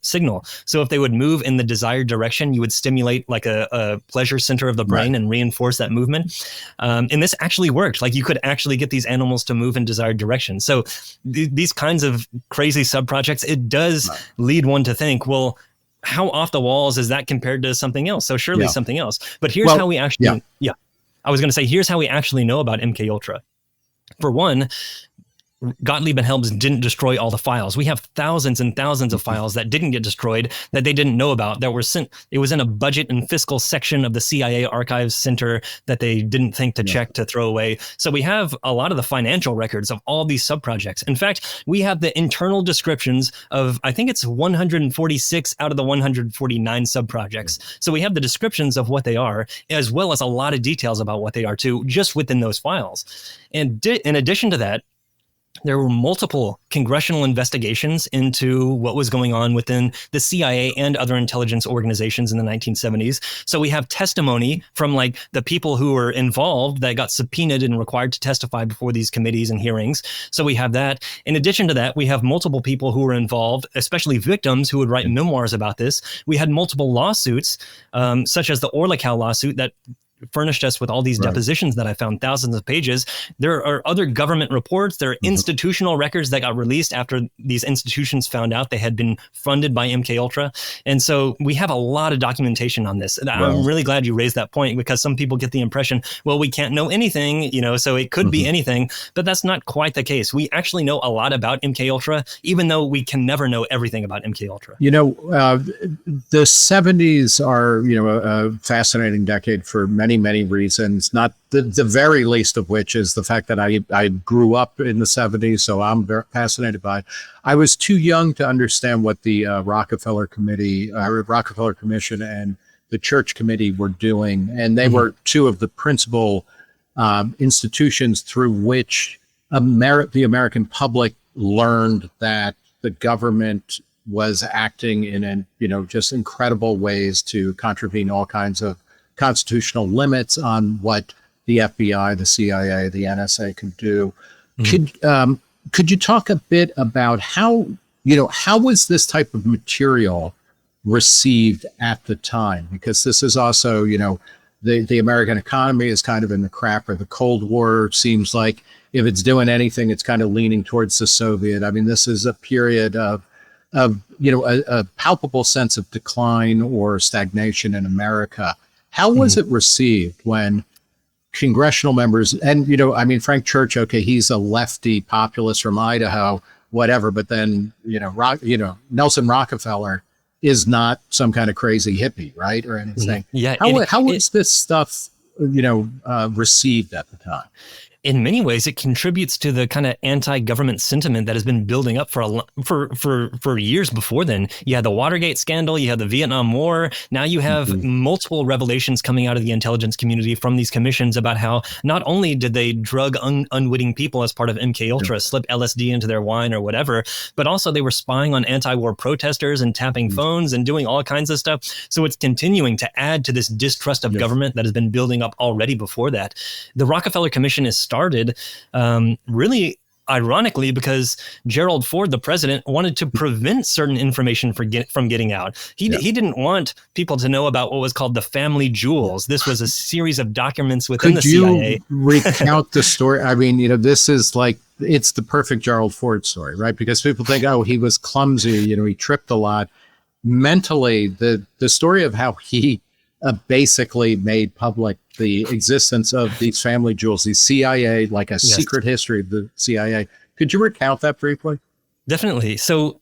So if they would move in the desired direction, you would stimulate like a pleasure center of the brain and reinforce that movement. And this actually worked. Like, you could actually get these animals to move in desired direction. So these kinds of crazy sub-projects, it does lead one to think, well, how off the walls is that compared to something else? So surely something else. But here's how we actually, I was going to say, here's how we actually know about MKUltra. For one, Gottlieb and Helms didn't destroy all the files. We have thousands and thousands of files that didn't get destroyed, that they didn't know about, that were sent. It was in a budget and fiscal section of the CIA Archives Center that they didn't think to check, to throw away. So we have a lot of the financial records of all these sub-projects. In fact, we have the internal descriptions of, I think it's 146 out of the 149 sub-projects. So we have the descriptions of what they are, as well as a lot of details about what they are too, just within those files. And in addition to that, there were multiple congressional investigations into what was going on within the CIA and other intelligence organizations in the 1970s. So we have testimony from like the people who were involved that got subpoenaed and required to testify before these committees and hearings. So we have that. In addition to that, we have multiple people who were involved, especially victims who would write memoirs about this. We had multiple lawsuits, such as the Orlicow lawsuit that furnished us with all these depositions that I found, thousands of pages. There are other government reports. There are institutional records that got released after these institutions found out they had been funded by MKUltra. And so we have a lot of documentation on this. And I'm really glad you raised that point, because some people get the impression, well, we can't know anything, so it could be anything, but that's not quite the case. We actually know a lot about MKUltra, even though we can never know everything about MKUltra. The 70s are, a fascinating decade for many reasons, not the very least of which is the fact that I grew up in the 70s, so I'm very fascinated by it. I was too young to understand what the Rockefeller Commission and the Church Committee were doing, and they were two of the principal institutions through which the American public learned that the government was acting in just incredible ways to contravene all kinds of constitutional limits on what the FBI, the CIA, the NSA could do. Could you talk a bit about how was this type of material received at the time? Because this is also, the American economy is kind of in the crap of the Cold War. Seems like if it's doing anything, it's kind of leaning towards the Soviet. I mean, this is a period of a palpable sense of decline or stagnation in America. How was it received when congressional members, and, Frank Church, okay, he's a lefty populist from Idaho, whatever, but then, Nelson Rockefeller is not some kind of crazy hippie, right? Or anything. Yeah. How was this stuff, received at the time? In many ways, it contributes to the kind of anti-government sentiment that has been building up for years before then. You had the Watergate scandal, you had the Vietnam War. Now you have multiple revelations coming out of the intelligence community from these commissions about how not only did they drug unwitting people as part of MKUltra, slip LSD into their wine or whatever, but also they were spying on anti-war protesters and tapping phones and doing all kinds of stuff. So it's continuing to add to this distrust of government that has been building up already before that. The Rockefeller Commission is started really ironically because Gerald Ford, the president, wanted to prevent certain information from getting out. He didn't want people to know about what was called the family jewels. This was a series of documents within the CIA. Could you recount the story? I mean, this is like, it's the perfect Gerald Ford story, right? Because people think, oh, he was clumsy, he tripped a lot. Mentally, the story of how he basically made public the existence of these family jewels, the CIA, like a secret history of the CIA. Could you recount that briefly? Definitely. So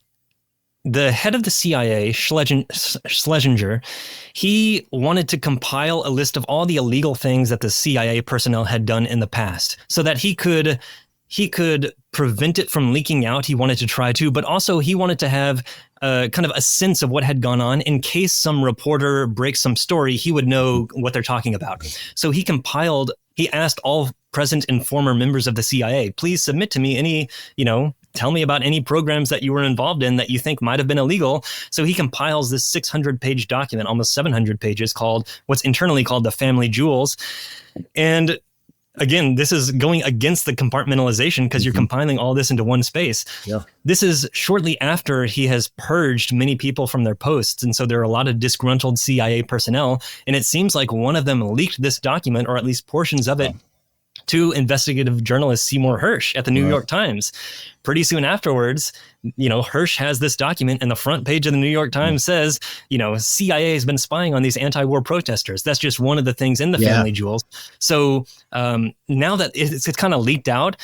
the head of the CIA, Schlesinger, he wanted to compile a list of all the illegal things that the CIA personnel had done in the past so that he could prevent it from leaking out. He wanted to try to, but also he wanted to have kind of a sense of what had gone on in case some reporter breaks some story, he would know what they're talking about. So he asked all present and former members of the CIA, please submit to me any, tell me about any programs that you were involved in that you think might have been illegal. So he compiles this 600-page document, almost 700 pages, called what's internally called the family jewels. And again, this is going against the compartmentalization because you're compiling all this into one space. Yeah. This is shortly after he has purged many people from their posts. And so there are a lot of disgruntled CIA personnel. And it seems like one of them leaked this document, or at least portions of it, to investigative journalist Seymour Hersh at the New York Times. Pretty soon afterwards, Hersh has this document, and the front page of the New York Times says, CIA has been spying on these anti-war protesters. That's just one of the things in the family jewels. So now that it's kind of leaked out,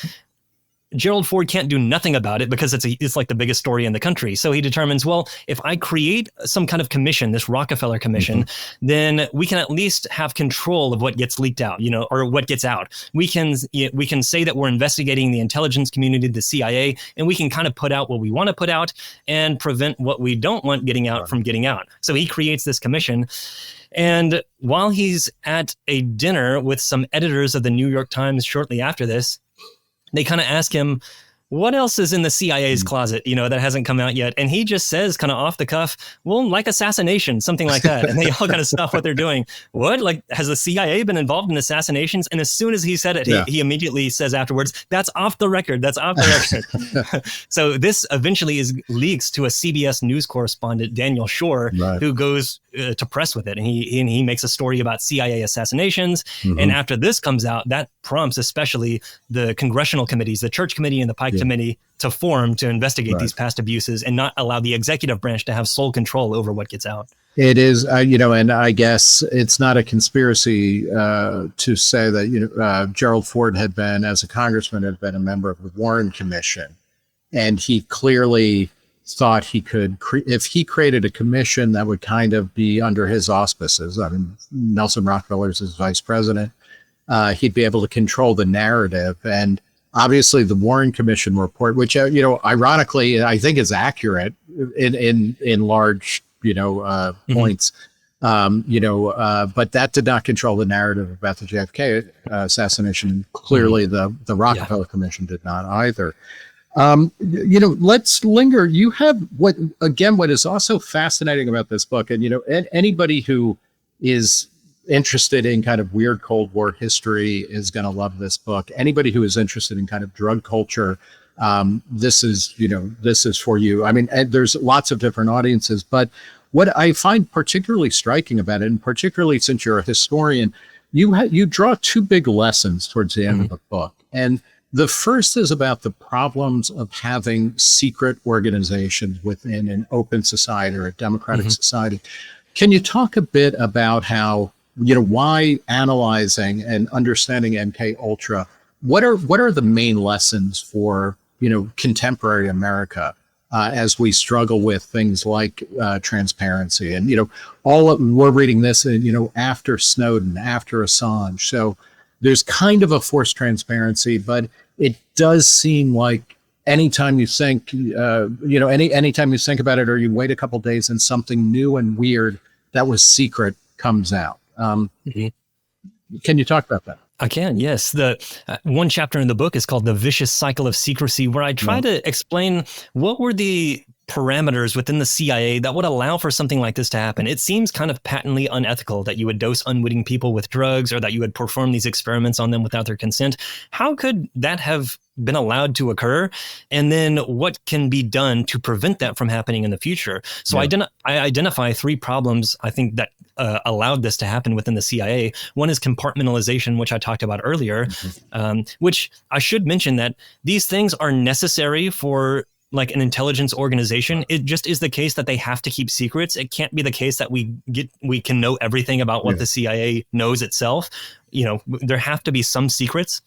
Gerald Ford can't do nothing about it because it's like the biggest story in the country. So he determines, well, if I create some kind of commission, this Rockefeller Commission, then we can at least have control of what gets leaked out, or what gets out. We can say that we're investigating the intelligence community, the CIA, and we can kind of put out what we want to put out and prevent what we don't want getting out from getting out. So he creates this commission. And while he's at a dinner with some editors of the New York Times shortly after this, they kind of ask him, what else is in the CIA's closet, that hasn't come out yet? And he just says kind of off the cuff, well, like assassination, something like that. And they all kind of stop what they're doing. What? Like, has the CIA been involved in assassinations? And as soon as he said it, he immediately says afterwards, that's off the record. That's off the record. So this eventually leaks to a CBS News correspondent, Daniel Shore, who goes to press with it. And he makes a story about CIA assassinations. And after this comes out, that prompts especially the congressional committees, the Church Committee and the Pike Committee, to form to investigate these past abuses and not allow the executive branch to have sole control over what gets out. It is, and I guess it's not a conspiracy to say that, Gerald Ford had been, as a congressman, had been a member of the Warren Commission. And he clearly thought he could, if he created a commission that would kind of be under his auspices. I mean, Nelson Rockefeller's his vice president. He'd be able to control the narrative. And obviously the Warren Commission report, which, ironically, I think is accurate in large, points, but that did not control the narrative about the JFK assassination. Clearly the Rockefeller Commission did not either. Let's linger. You have what is also fascinating about this book, and, anybody who is interested in kind of weird Cold War history is going to love this book. Anybody who is interested in kind of drug culture, this is for you. I mean, there's lots of different audiences, but what I find particularly striking about it, and particularly since you're a historian, you draw two big lessons towards the end of the book. And the first is about the problems of having secret organizations within an open society or a democratic society. Can you talk a bit about how, why analyzing and understanding MKUltra, what are the main lessons for, contemporary America as we struggle with things like transparency and, we're reading this, after Snowden, after Assange. So there's kind of a forced transparency, but it does seem like anytime you think, anytime you think about it, or you wait a couple of days and something new and weird that was secret comes out. Can you talk about that? I can, yes. The one chapter in the book is called The Vicious Cycle of Secrecy, where I try to explain what were the parameters within the CIA that would allow for something like this to happen. It seems kind of patently unethical that you would dose unwitting people with drugs or that you would perform these experiments on them without their consent. How could that have been allowed to occur? And then what can be done to prevent that from happening in the future? So I identify three problems, I think, that allowed this to happen within the CIA. One is compartmentalization, which I talked about earlier, which I should mention that these things are necessary for like an intelligence organization. It just is the case that they have to keep secrets. It can't be the case that we can know everything about what the CIA knows itself. There have to be some secrets.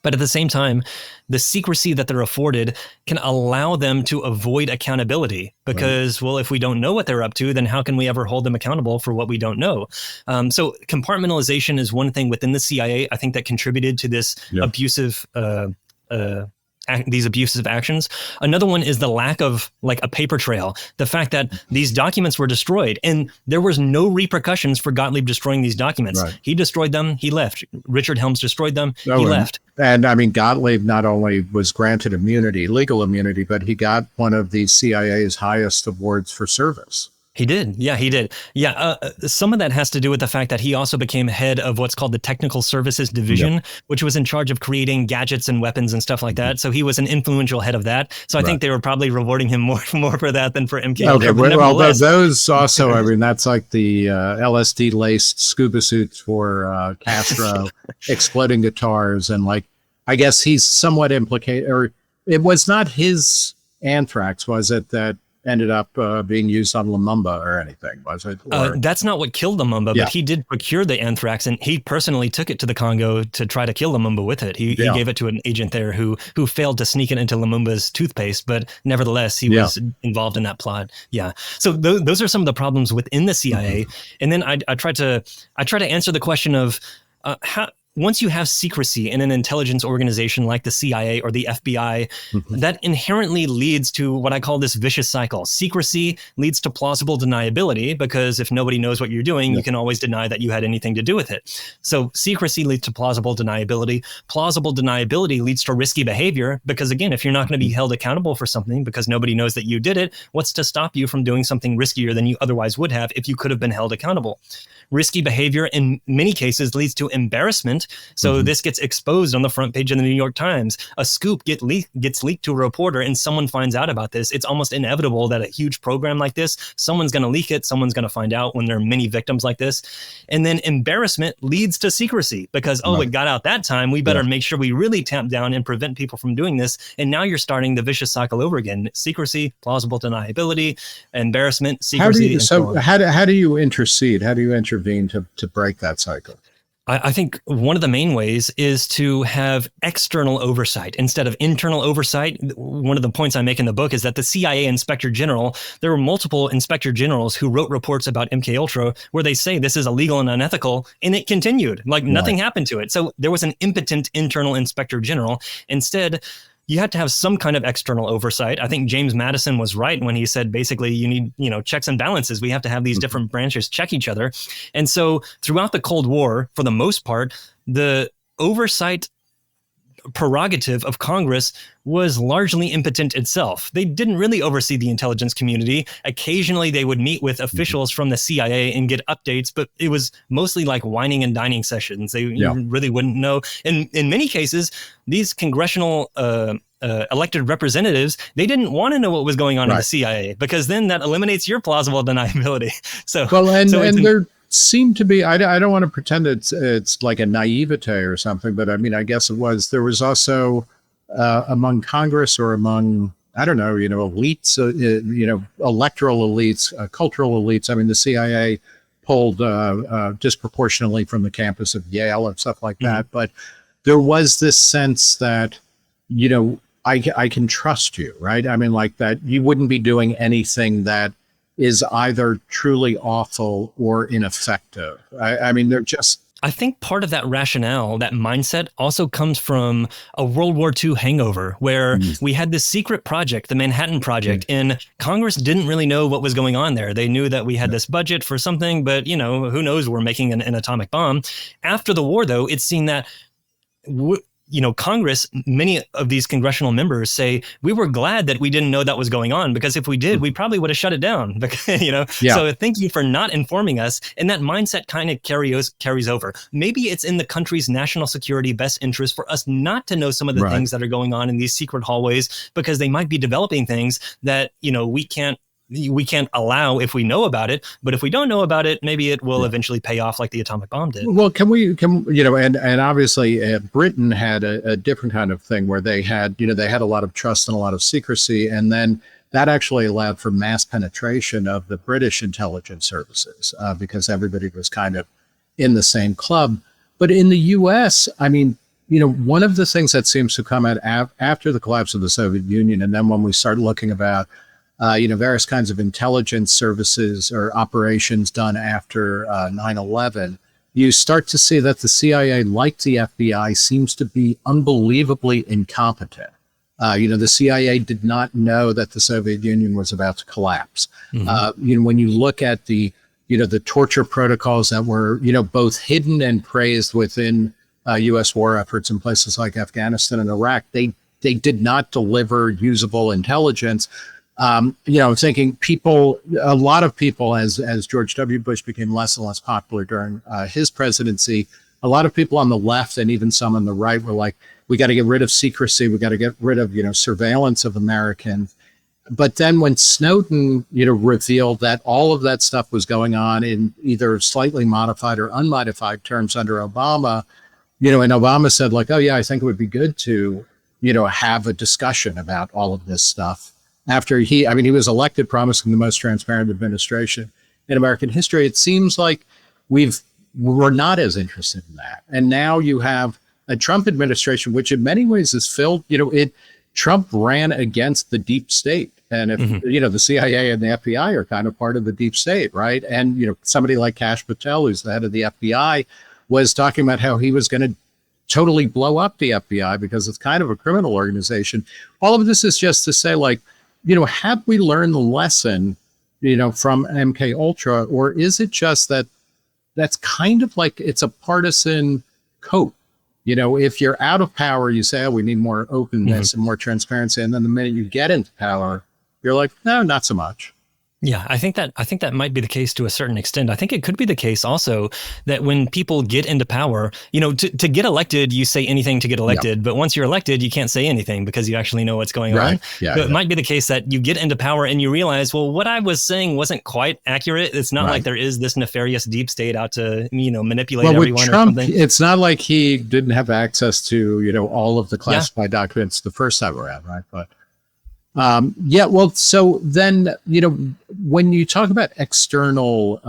But at the same time, the secrecy that they're afforded can allow them to avoid accountability because, well, if we don't know what they're up to, then how can we ever hold them accountable for what we don't know? So compartmentalization is one thing within the CIA, I think, that contributed to this abusive these abusive actions. Another one is the lack of like a paper trail. The fact that these documents were destroyed and there was no repercussions for Gottlieb destroying these documents. He destroyed them. He left. Richard Helms destroyed them. He left. And I mean, Gottlieb not only was granted immunity, legal immunity, but he got one of the CIA's highest awards for service. He did. Yeah, he did. Yeah. Some of that has to do with the fact that he also became head of what's called the Technical Services Division, which was in charge of creating gadgets and weapons and stuff like that. So he was an influential head of that. So I think they were probably rewarding him more for that than for MK. Okay, well, those also, I mean, that's like the LSD-laced scuba suits for Castro, exploding guitars. And like, I guess he's somewhat implicated, or it was not his anthrax, was it, that ended up being used on Lumumba or anything, was it? That's not what killed Lumumba, but he did procure the anthrax, and he personally took it to the Congo to try to kill Lumumba with it. He gave it to an agent there who failed to sneak it into Lumumba's toothpaste, but nevertheless, he was involved in that plot. Yeah. So those are some of the problems within the CIA. And then I try to answer the question of once you have secrecy in an intelligence organization like the CIA or the FBI, that inherently leads to what I call this vicious cycle. Secrecy leads to plausible deniability, because if nobody knows what you're doing, you can always deny that you had anything to do with it. So secrecy leads to plausible deniability. Plausible deniability leads to risky behavior, because again, if you're not going to be held accountable for something because nobody knows that you did it, what's to stop you from doing something riskier than you otherwise would have if you could have been held accountable? Risky behavior in many cases leads to embarrassment. So this gets exposed on the front page of the New York Times. A scoop gets leaked to a reporter and someone finds out about this. It's almost inevitable that a huge program like this, someone's going to leak it. Someone's going to find out when there are many victims like this. And then embarrassment leads to secrecy, because, it got out that time. We better make sure we really tamp down and prevent people from doing this. And now you're starting the vicious cycle over again. Secrecy, plausible deniability, embarrassment, secrecy. How do you intercede? How do you intervene to break that cycle? I think one of the main ways is to have external oversight instead of internal oversight. One of the points I make in the book is that the CIA Inspector General, there were multiple Inspector Generals who wrote reports about MKUltra where they say this is illegal and unethical, and it continued. Like nothing happened to it. So there was an impotent internal Inspector General. Instead, you had to have some kind of external oversight. I think James Madison was right when he said, basically, you need, checks and balances. We have to have these different branches check each other. And so throughout the Cold War, for the most part, the oversight prerogative of Congress was largely impotent itself. They didn't really oversee the intelligence community. Occasionally, they would meet with officials from the CIA and get updates, but it was mostly like whining and dining sessions. They really wouldn't know. And in many cases, these congressional elected representatives, they didn't want to know what was going on in the CIA, because then that eliminates your plausible deniability. There seemed to be, I don't want to pretend it's like a naivete or something, but I mean, I guess there was also among Congress or among, I don't know, elites, electoral elites, cultural elites. I mean, the CIA pulled disproportionately from the campus of Yale and stuff like that. But there was this sense that, I can trust you, right? I mean, like that you wouldn't be doing anything that is either truly awful or ineffective. I mean, they're just... I think part of that rationale, that mindset, also comes from a World War II hangover where we had this secret project, the Manhattan Project, and Congress didn't really know what was going on there. They knew that we had this budget for something, but, who knows, we're making an atomic bomb. After the war, though, it's seen that... Congress, many of these congressional members say, we were glad that we didn't know that was going on, because if we did, we probably would have shut it down. So thank you for not informing us. And that mindset kind of carries over. Maybe it's in the country's national security best interest for us not to know some of the things that are going on in these secret hallways, because they might be developing things that, we can't allow if we know about it, but if we don't know about it, maybe it will eventually pay off like the atomic bomb did. Well, and obviously Britain had a different kind of thing where they had a lot of trust and a lot of secrecy. And then that actually allowed for mass penetration of the British intelligence services because everybody was kind of in the same club. But in the US, I mean, one of the things that seems to come out after the collapse of the Soviet Union, and then when we start looking about various kinds of intelligence services or operations done after 9/11, you start to see that the CIA, like the FBI, seems to be unbelievably incompetent. The CIA did not know that the Soviet Union was about to collapse. When you look at the torture protocols that were, both hidden and praised within U.S. war efforts in places like Afghanistan and Iraq, they did not deliver usable intelligence. Thinking a lot of people, as George W. Bush became less and less popular during his presidency, a lot of people on the left and even some on the right were like, we got to get rid of secrecy. We got to get rid of, surveillance of Americans. But then when Snowden, revealed that all of that stuff was going on in either slightly modified or unmodified terms under Obama, and Obama said like, oh yeah, I think it would be good to, have a discussion about all of this stuff. After he was elected promising the most transparent administration in American history, it seems like we're not as interested in that. And now you have a Trump administration, which in many ways is filled, Trump ran against the deep state. And if, the CIA and the FBI are kind of part of the deep state, right? And, somebody like Kash Patel, who's the head of the FBI, was talking about how he was going to totally blow up the FBI because it's kind of a criminal organization. All of this is just to say, like, have we learned the lesson, from MK Ultra, or is it just that that's kind of like it's a partisan coat? If you're out of power, you say, oh, we need more openness and more transparency. And then the minute you get into power, you're like, no, not so much. Yeah, I think that might be the case to a certain extent. I think it could be the case also that when people get into power, to get elected, you say anything to get elected, but once you're elected, you can't say anything because you actually know what's going on. Yeah, so it might be the case that you get into power and you realize, well, what I was saying wasn't quite accurate. It's not like there is this nefarious deep state out to, manipulate everyone with Trump, or something. It's not like he didn't have access to, all of the classified documents the first time around, right? But so then, when you talk about external,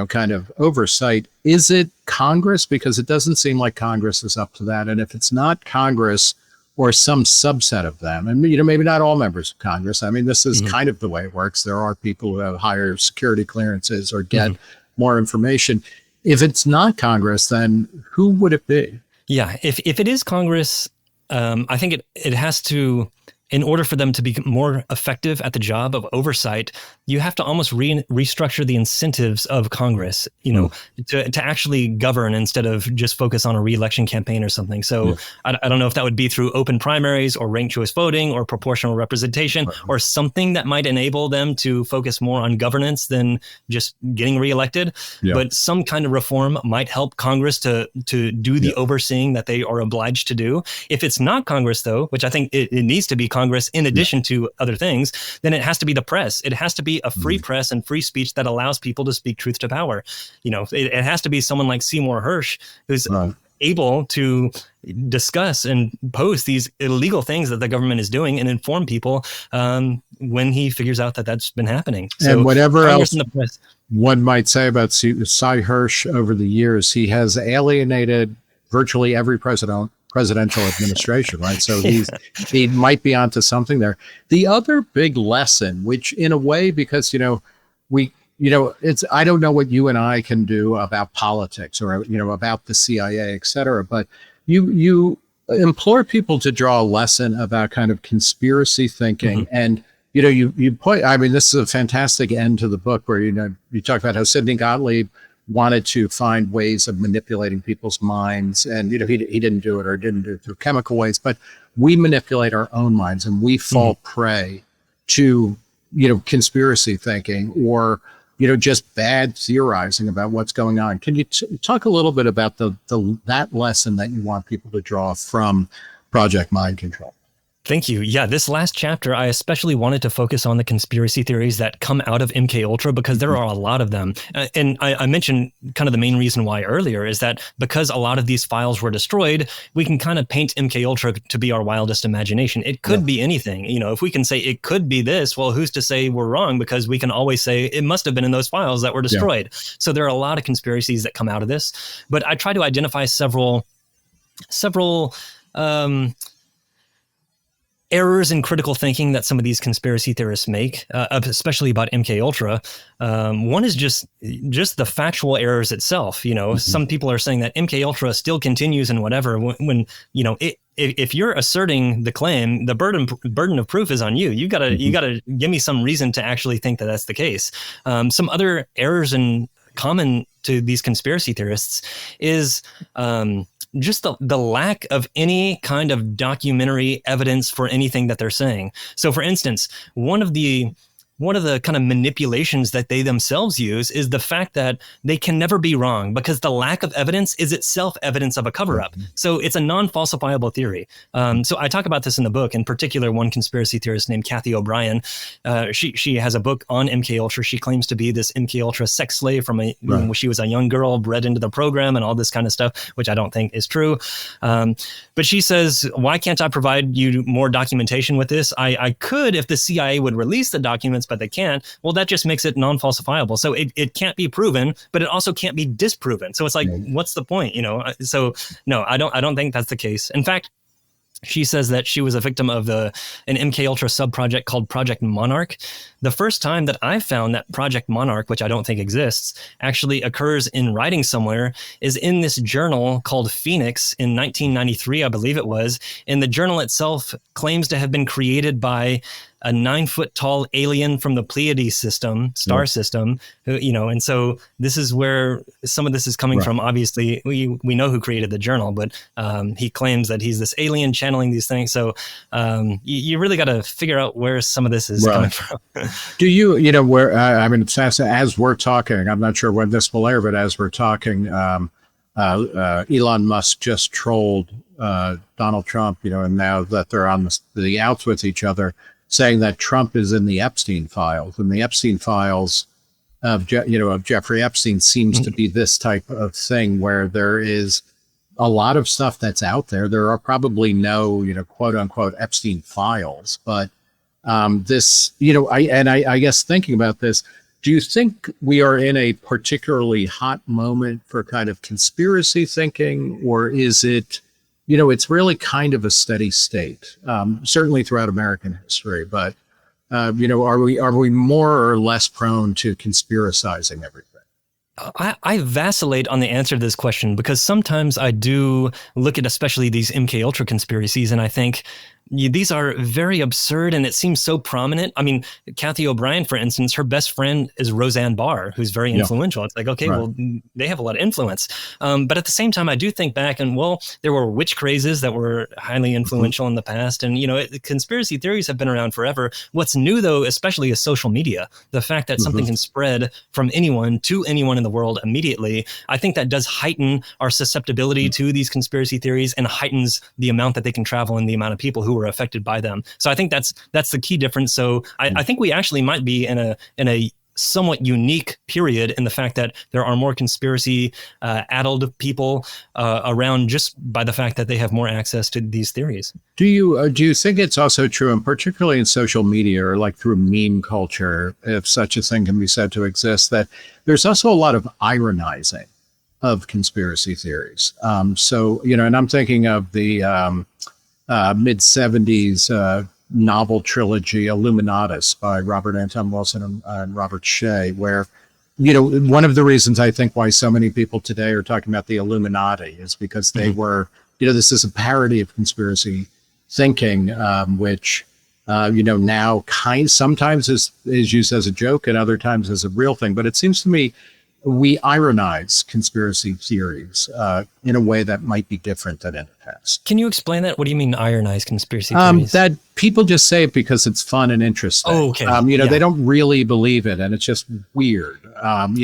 kind of oversight, is it Congress? Because it doesn't seem like Congress is up to that. And if it's not Congress or some subset of them, and, maybe not all members of Congress, I mean, this is kind of the way it works. There are people who have higher security clearances or get more information. If it's not Congress, then who would it be? Yeah, if it is Congress, I think it has to, in order for them to be more effective at the job of oversight, you have to almost restructure the incentives of Congress, to actually govern instead of just focus on a re-election campaign or something. So I don't know if that would be through open primaries or ranked choice voting or proportional representation or something that might enable them to focus more on governance than just getting reelected. But some kind of reform might help Congress to do the overseeing that they are obliged to do. If it's not Congress, though, which I think it needs to be Congress in addition to other things, then it has to be the press. It has to be a free press and free speech that allows people to speak truth to power. It has to be someone like Seymour Hersh who's able to discuss and post these illegal things that the government is doing and inform people when he figures out that that's been happening. So and whatever Congress else and the press, one might say about Cy Hersh over the years, he has alienated virtually every presidential administration, right? So he might be onto something there. The other big lesson, which in a way, because, it's, I don't know what you and I can do about politics or, about the CIA, et cetera, but you implore people to draw a lesson about kind of conspiracy thinking. And, you point, I mean, this is a fantastic end to the book where, you talk about how Sidney Gottlieb wanted to find ways of manipulating people's minds. And, he didn't do it or didn't do it through chemical ways, but we manipulate our own minds and we fall prey to, conspiracy thinking or, just bad theorizing about what's going on. Can you talk a little bit about that lesson that you want people to draw from Project Mind Control? Thank you. Yeah, this last chapter, I especially wanted to focus on the conspiracy theories that come out of MKUltra because there are a lot of them. And I mentioned kind of the main reason why earlier is that because a lot of these files were destroyed, we can kind of paint MKUltra to be our wildest imagination. It could be anything. If we can say it could be this, well, who's to say we're wrong? Because we can always say it must have been in those files that were destroyed. So there are a lot of conspiracies that come out of this. But I try to identify several errors in critical thinking that some of these conspiracy theorists make, especially about MKUltra. One is just the factual errors itself. Some people are saying that MKUltra still continues and whatever. When if you're asserting the claim, the burden of proof is on you. You gotta give me some reason to actually think that that's the case. Some other errors in common to these conspiracy theorists is just the lack of any kind of documentary evidence for anything that they're saying. So, for instance, one of the kind of manipulations that they themselves use is the fact that they can never be wrong because the lack of evidence is itself evidence of a cover-up. So it's a non-falsifiable theory. So I talk about this in the book. In particular, one conspiracy theorist named Kathy O'Brien, she has a book on MKUltra. She claims to be this MKUltra sex slave from when she was a young girl bred into the program and all this kind of stuff, which I don't think is true. But she says, why can't I provide you more documentation with this? I could if the CIA would release the documents, but they can't. Well, that just makes it non-falsifiable. So it can't be proven, but it also can't be disproven. So it's like, what's the point? So no, I don't think that's the case. In fact, she says that she was a victim of an MKUltra sub-project called Project Monarch. the first time that I found that Project Monarch, which I don't think exists, actually occurs in writing somewhere is in this journal called Phoenix in 1993, I believe it was. And the journal itself claims to have been created by a 9-foot tall alien from the Pleiades star system, who, and so this is where some of this is coming from. Obviously, we know who created the journal, but he claims that he's this alien channeling these things. So you really got to figure out where some of this is coming from. Do you, where, as we're talking, I'm not sure when this will air, but as we're talking, Elon Musk just trolled Donald Trump, and now that they're on the outs with each other, saying that Trump is in the Epstein files, and the Epstein files of Jeffrey Epstein seems to be this type of thing where there is a lot of stuff that's out there. There are probably no, quote unquote Epstein files, but this, I guess thinking about this, do you think we are in a particularly hot moment for kind of conspiracy thinking, or is it, it's really kind of a steady state, certainly throughout American history, but, are we more or less prone to conspiracizing everything? I vacillate on the answer to this question because sometimes I do look at especially these MKUltra conspiracies and I think these are very absurd and it seems so prominent. I mean, Kathy O'Brien, for instance, her best friend is Roseanne Barr, who's very influential. It's like, okay, well, they have a lot of influence. But at the same time, I do think back and, well, there were witch crazes that were highly influential in the past. And, conspiracy theories have been around forever. What's new, though, especially is social media. The fact that something can spread from anyone to anyone in the world immediately, I think that does heighten our susceptibility to these conspiracy theories and heightens the amount that they can travel and the amount of people who were affected by them. So I think that's the key difference. So I think we actually might be in a somewhat unique period in the fact that there are more conspiracy addled people around just by the fact that they have more access to these theories. Do you think it's also true, and particularly in social media or like through meme culture, if such a thing can be said to exist, that there's also a lot of ironizing of conspiracy theories? So, and I'm thinking of the mid-'70s novel trilogy Illuminatus by Robert Anton Wilson and Robert Shea, where, one of the reasons I think why so many people today are talking about the Illuminati is because they were, this is a parody of conspiracy thinking, which, now sometimes is used as a joke and other times as a real thing. But it seems to me we ironize conspiracy theories in a way that might be different than in the past. Can you explain that? What do you mean ironize conspiracy theories? That people just say it because it's fun and interesting. Oh, okay. They don't really believe it, and it's just weird. Michael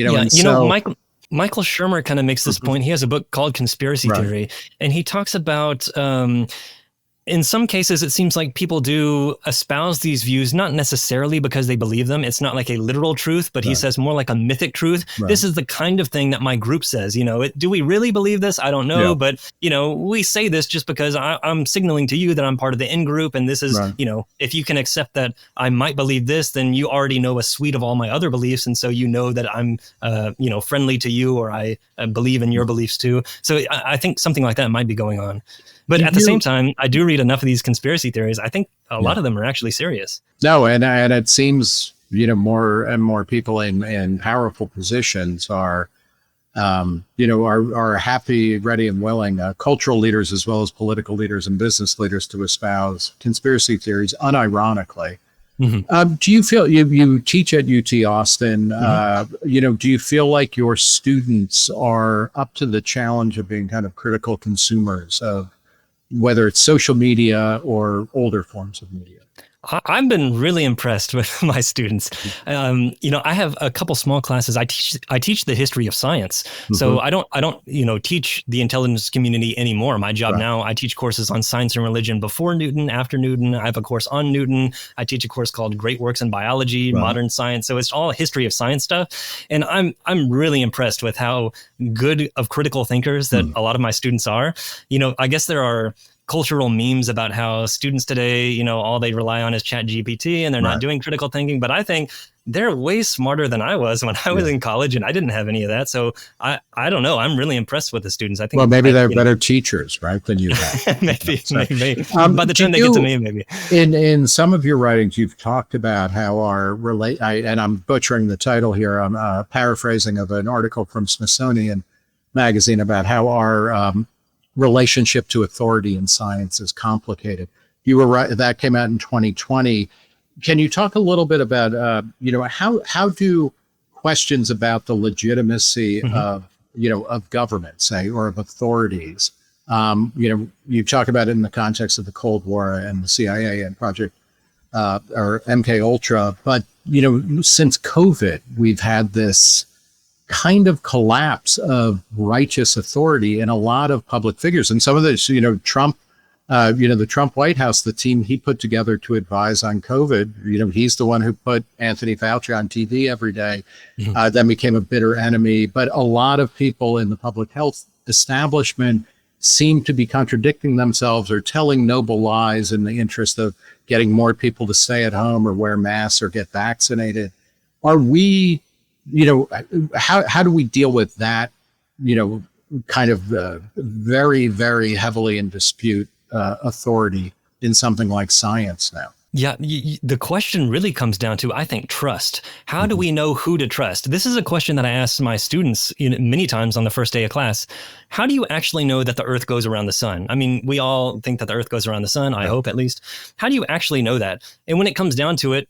Shermer kind of makes this point. He has a book called Conspiracy Theory, and he talks about in some cases, it seems like people do espouse these views, not necessarily because they believe them. It's not like a literal truth, but he says more like a mythic truth. This is the kind of thing that my group says. Do we really believe this? I don't know. But, we say this just because I'm signaling to you that I'm part of the in-group. And this is, if you can accept that I might believe this, then you already know a suite of all my other beliefs. And so you know that I'm, friendly to you, or I believe in your beliefs too. So I think something like that might be going on. But at the same time, I do read enough of these conspiracy theories. I think a lot of them are actually serious. No, and it seems, more and more people in powerful positions are happy, ready, and willing, cultural leaders as well as political leaders and business leaders, to espouse conspiracy theories unironically. Do you feel you teach at UT Austin? Do you feel like your students are up to the challenge of being kind of critical consumers of whether it's social media or older forms of media? I've been really impressed with my students. I have a couple small classes. I teach the history of science. So I don't teach the intelligence community anymore. My job now, I teach courses on science and religion before Newton, after Newton. I have a course on Newton. I teach a course called Great Works in Biology, Modern Science. So it's all history of science stuff. And I'm really impressed with how good of critical thinkers that a lot of my students are. I guess there are cultural memes about how students today, all they rely on is ChatGPT and they're not doing critical thinking. But I think they're way smarter than I was when I was in college, and I didn't have any of that. So I don't know. I'm really impressed with the students. I think. Well, maybe they're better teachers, right, than you have. maybe. By the time they get to me, maybe. In some of your writings, you've talked about how and I'm butchering the title here. I'm paraphrasing of an article from Smithsonian Magazine about how our relationship to authority in science is complicated. You were right. That came out in 2020. Can you talk a little bit about, how do questions about the legitimacy of government, say, or of authorities, you talk about it in the context of the Cold War and the CIA and Project or MKUltra, but, since COVID, we've had this kind of collapse of righteous authority in a lot of public figures. And some of this, Trump, the Trump White House, the team he put together to advise on COVID, he's the one who put Anthony Fauci on TV every day, then became a bitter enemy. But a lot of people in the public health establishment seem to be contradicting themselves or telling noble lies in the interest of getting more people to stay at home or wear masks or get vaccinated. Are we, how do we deal with that, kind of very, very heavily in dispute authority in something like science now? Yeah, the question really comes down to, I think, trust. How do we know who to trust? This is a question that I ask my students many times on the first day of class. How do you actually know that the Earth goes around the sun? I mean, we all think that the Earth goes around the sun, I hope at least. How do you actually know that? And when it comes down to it,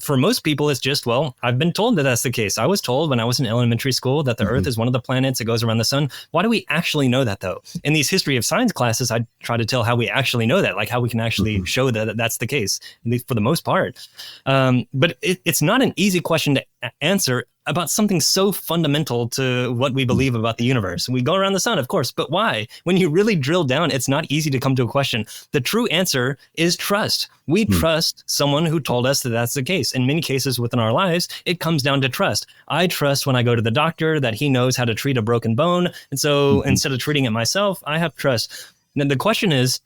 for most people, it's just, well, I've been told that that's the case. I was told when I was in elementary school that the Earth is one of the planets that goes around the sun. Why do we actually know that, though? In these history of science classes, I try to tell how we actually know that, like how we can actually show that that's the case, at least for the most part. But it's not an easy question to answer about something so fundamental to what we believe about the universe. We go around the sun, of course, but why? When you really drill down, it's not easy to come to a question. The true answer is trust. We trust someone who told us that that's the case. In many cases within our lives, it comes down to trust. I trust when I go to the doctor that he knows how to treat a broken bone. And so instead of treating it myself, I have trust. And the question is,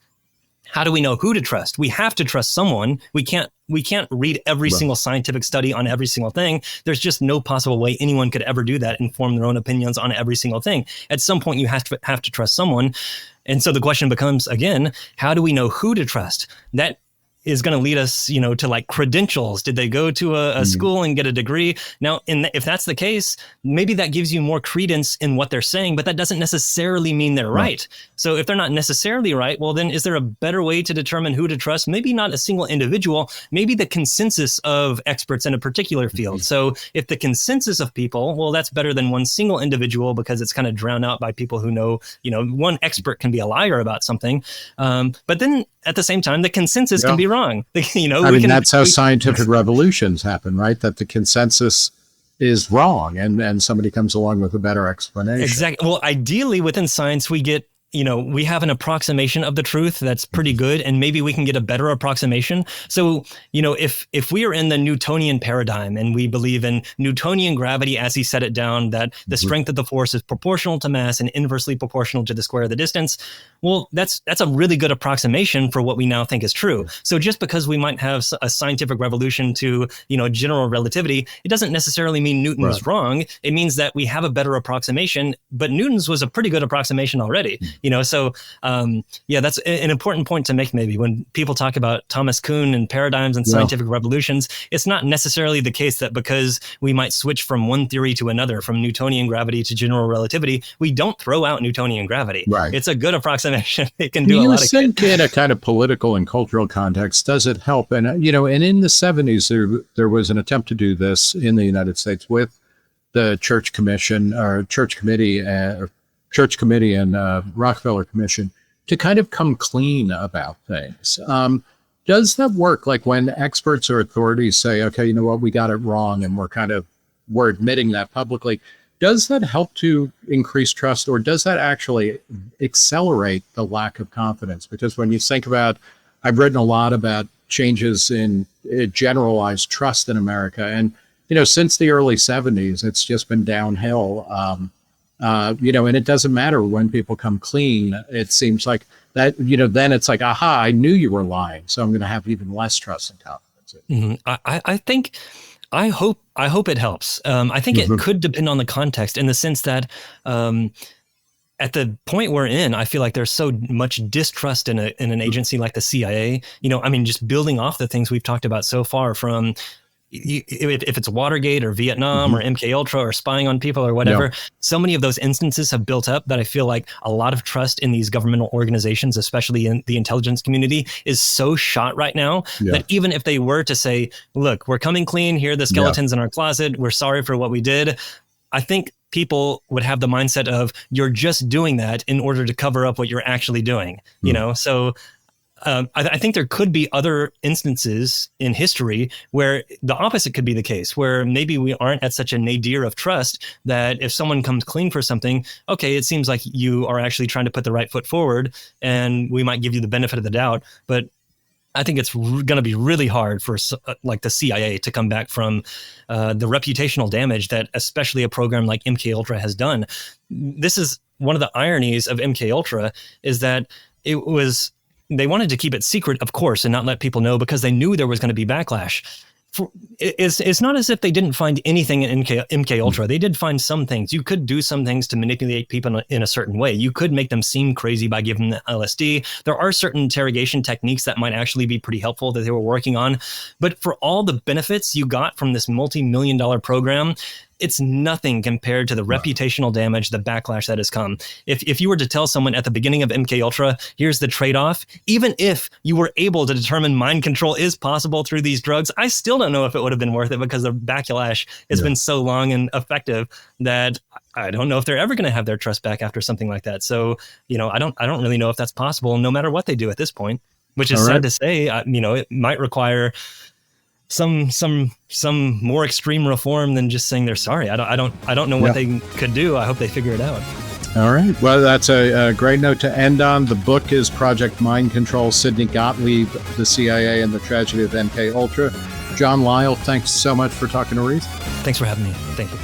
how do we know who to trust? We have to trust someone. We can't read every single scientific study on every single thing. There's just no possible way anyone could ever do that and form their own opinions on every single thing. At some point, you have to trust someone. And so the question becomes, again, how do we know who to trust? That is going to lead us, to like credentials. Did they go to a school and get a degree? Now, if that's the case, maybe that gives you more credence in what they're saying, but that doesn't necessarily mean they're right. So if they're not necessarily right, well, then is there a better way to determine who to trust? Maybe not a single individual, maybe the consensus of experts in a particular field. So if the consensus of people, well, that's better than one single individual because it's kind of drowned out by people who know, one expert can be a liar about something. But then at the same time, the consensus can be wrong. That's how scientific revolutions happen, right? That the consensus is wrong and somebody comes along with a better explanation. Exactly. Well, ideally within science, we get, we have an approximation of the truth that's pretty good, and maybe we can get a better approximation. So, if we are in the Newtonian paradigm and we believe in Newtonian gravity as he set it down, that the strength of the force is proportional to mass and inversely proportional to the square of the distance, well, that's a really good approximation for what we now think is true. So just because we might have a scientific revolution to, general relativity, it doesn't necessarily mean Newton was wrong. It means that we have a better approximation, but Newton's was a pretty good approximation already. So that's an important point to make. Maybe when people talk about Thomas Kuhn and paradigms and scientific revolutions, it's not necessarily the case that because we might switch from one theory to another, from Newtonian gravity to general relativity, we don't throw out Newtonian gravity. Right. It's a good approximation. It can do a lot of good. Do you think in a kind of political and cultural context, does it help? And, and in the 70s, there was an attempt to do this in the United States with the Church Commission or Church Committee and Rockefeller Commission to kind of come clean about things. Does that work? Like when experts or authorities say, okay, you know what, we got it wrong, and we're admitting that publicly. Does that help to increase trust, or does that actually accelerate the lack of confidence? Because when you think about, I've written a lot about changes in generalized trust in America. And, since the early 70s, it's just been downhill. And it doesn't matter when people come clean. It seems like that, then it's like, aha, I knew you were lying. So I'm going to have even less trust and confidence. I think I hope it helps. I think it could depend on the context, in the sense that at the point we're in, I feel like there's so much distrust in an agency like the CIA. Just building off the things we've talked about so far, from if it's Watergate or Vietnam or MKUltra or spying on people or whatever, so many of those instances have built up that I feel like a lot of trust in these governmental organizations, especially in the intelligence community, is so shot right now that even if they were to say, look, we're coming clean, here are the skeletons in our closet, we're sorry for what we did, I think people would have the mindset of, you're just doing that in order to cover up what you're actually doing, So I think there could be other instances in history where the opposite could be the case, where maybe we aren't at such a nadir of trust that if someone comes clean for something, okay, it seems like you are actually trying to put the right foot forward, and we might give you the benefit of the doubt. But I think it's going to be really hard for like the CIA to come back from the reputational damage that especially a program like MKUltra has done. This is one of the ironies of MKUltra, is that they wanted to keep it secret, of course, and not let people know, because they knew there was going to be backlash. It's not as if they didn't find anything in MKUltra. They did find some things. You could do some things to manipulate people in a certain way. You could make them seem crazy by giving them LSD. There are certain interrogation techniques that might actually be pretty helpful that they were working on. But for all the benefits you got from this multi-million-dollar program, it's nothing compared to the reputational damage, the backlash that has come. If you were to tell someone at the beginning of MKUltra, here's the trade-off, even if you were able to determine mind control is possible through these drugs, I still don't know if it would have been worth it, because the backlash has been so long and effective that I don't know if they're ever going to have their trust back after something like that. So, I don't really know if that's possible, no matter what they do at this point, which is sad to say. It might require some more extreme reform than just saying they're sorry. I don't know what they could do. I hope they figure it out. All right. Well, that's a great note to end on. The book is Project Mind Control: Sidney Gottlieb, the CIA, and the Tragedy of MKUltra. John Lisle, thanks so much for talking to Reese. Thanks for having me. Thank you.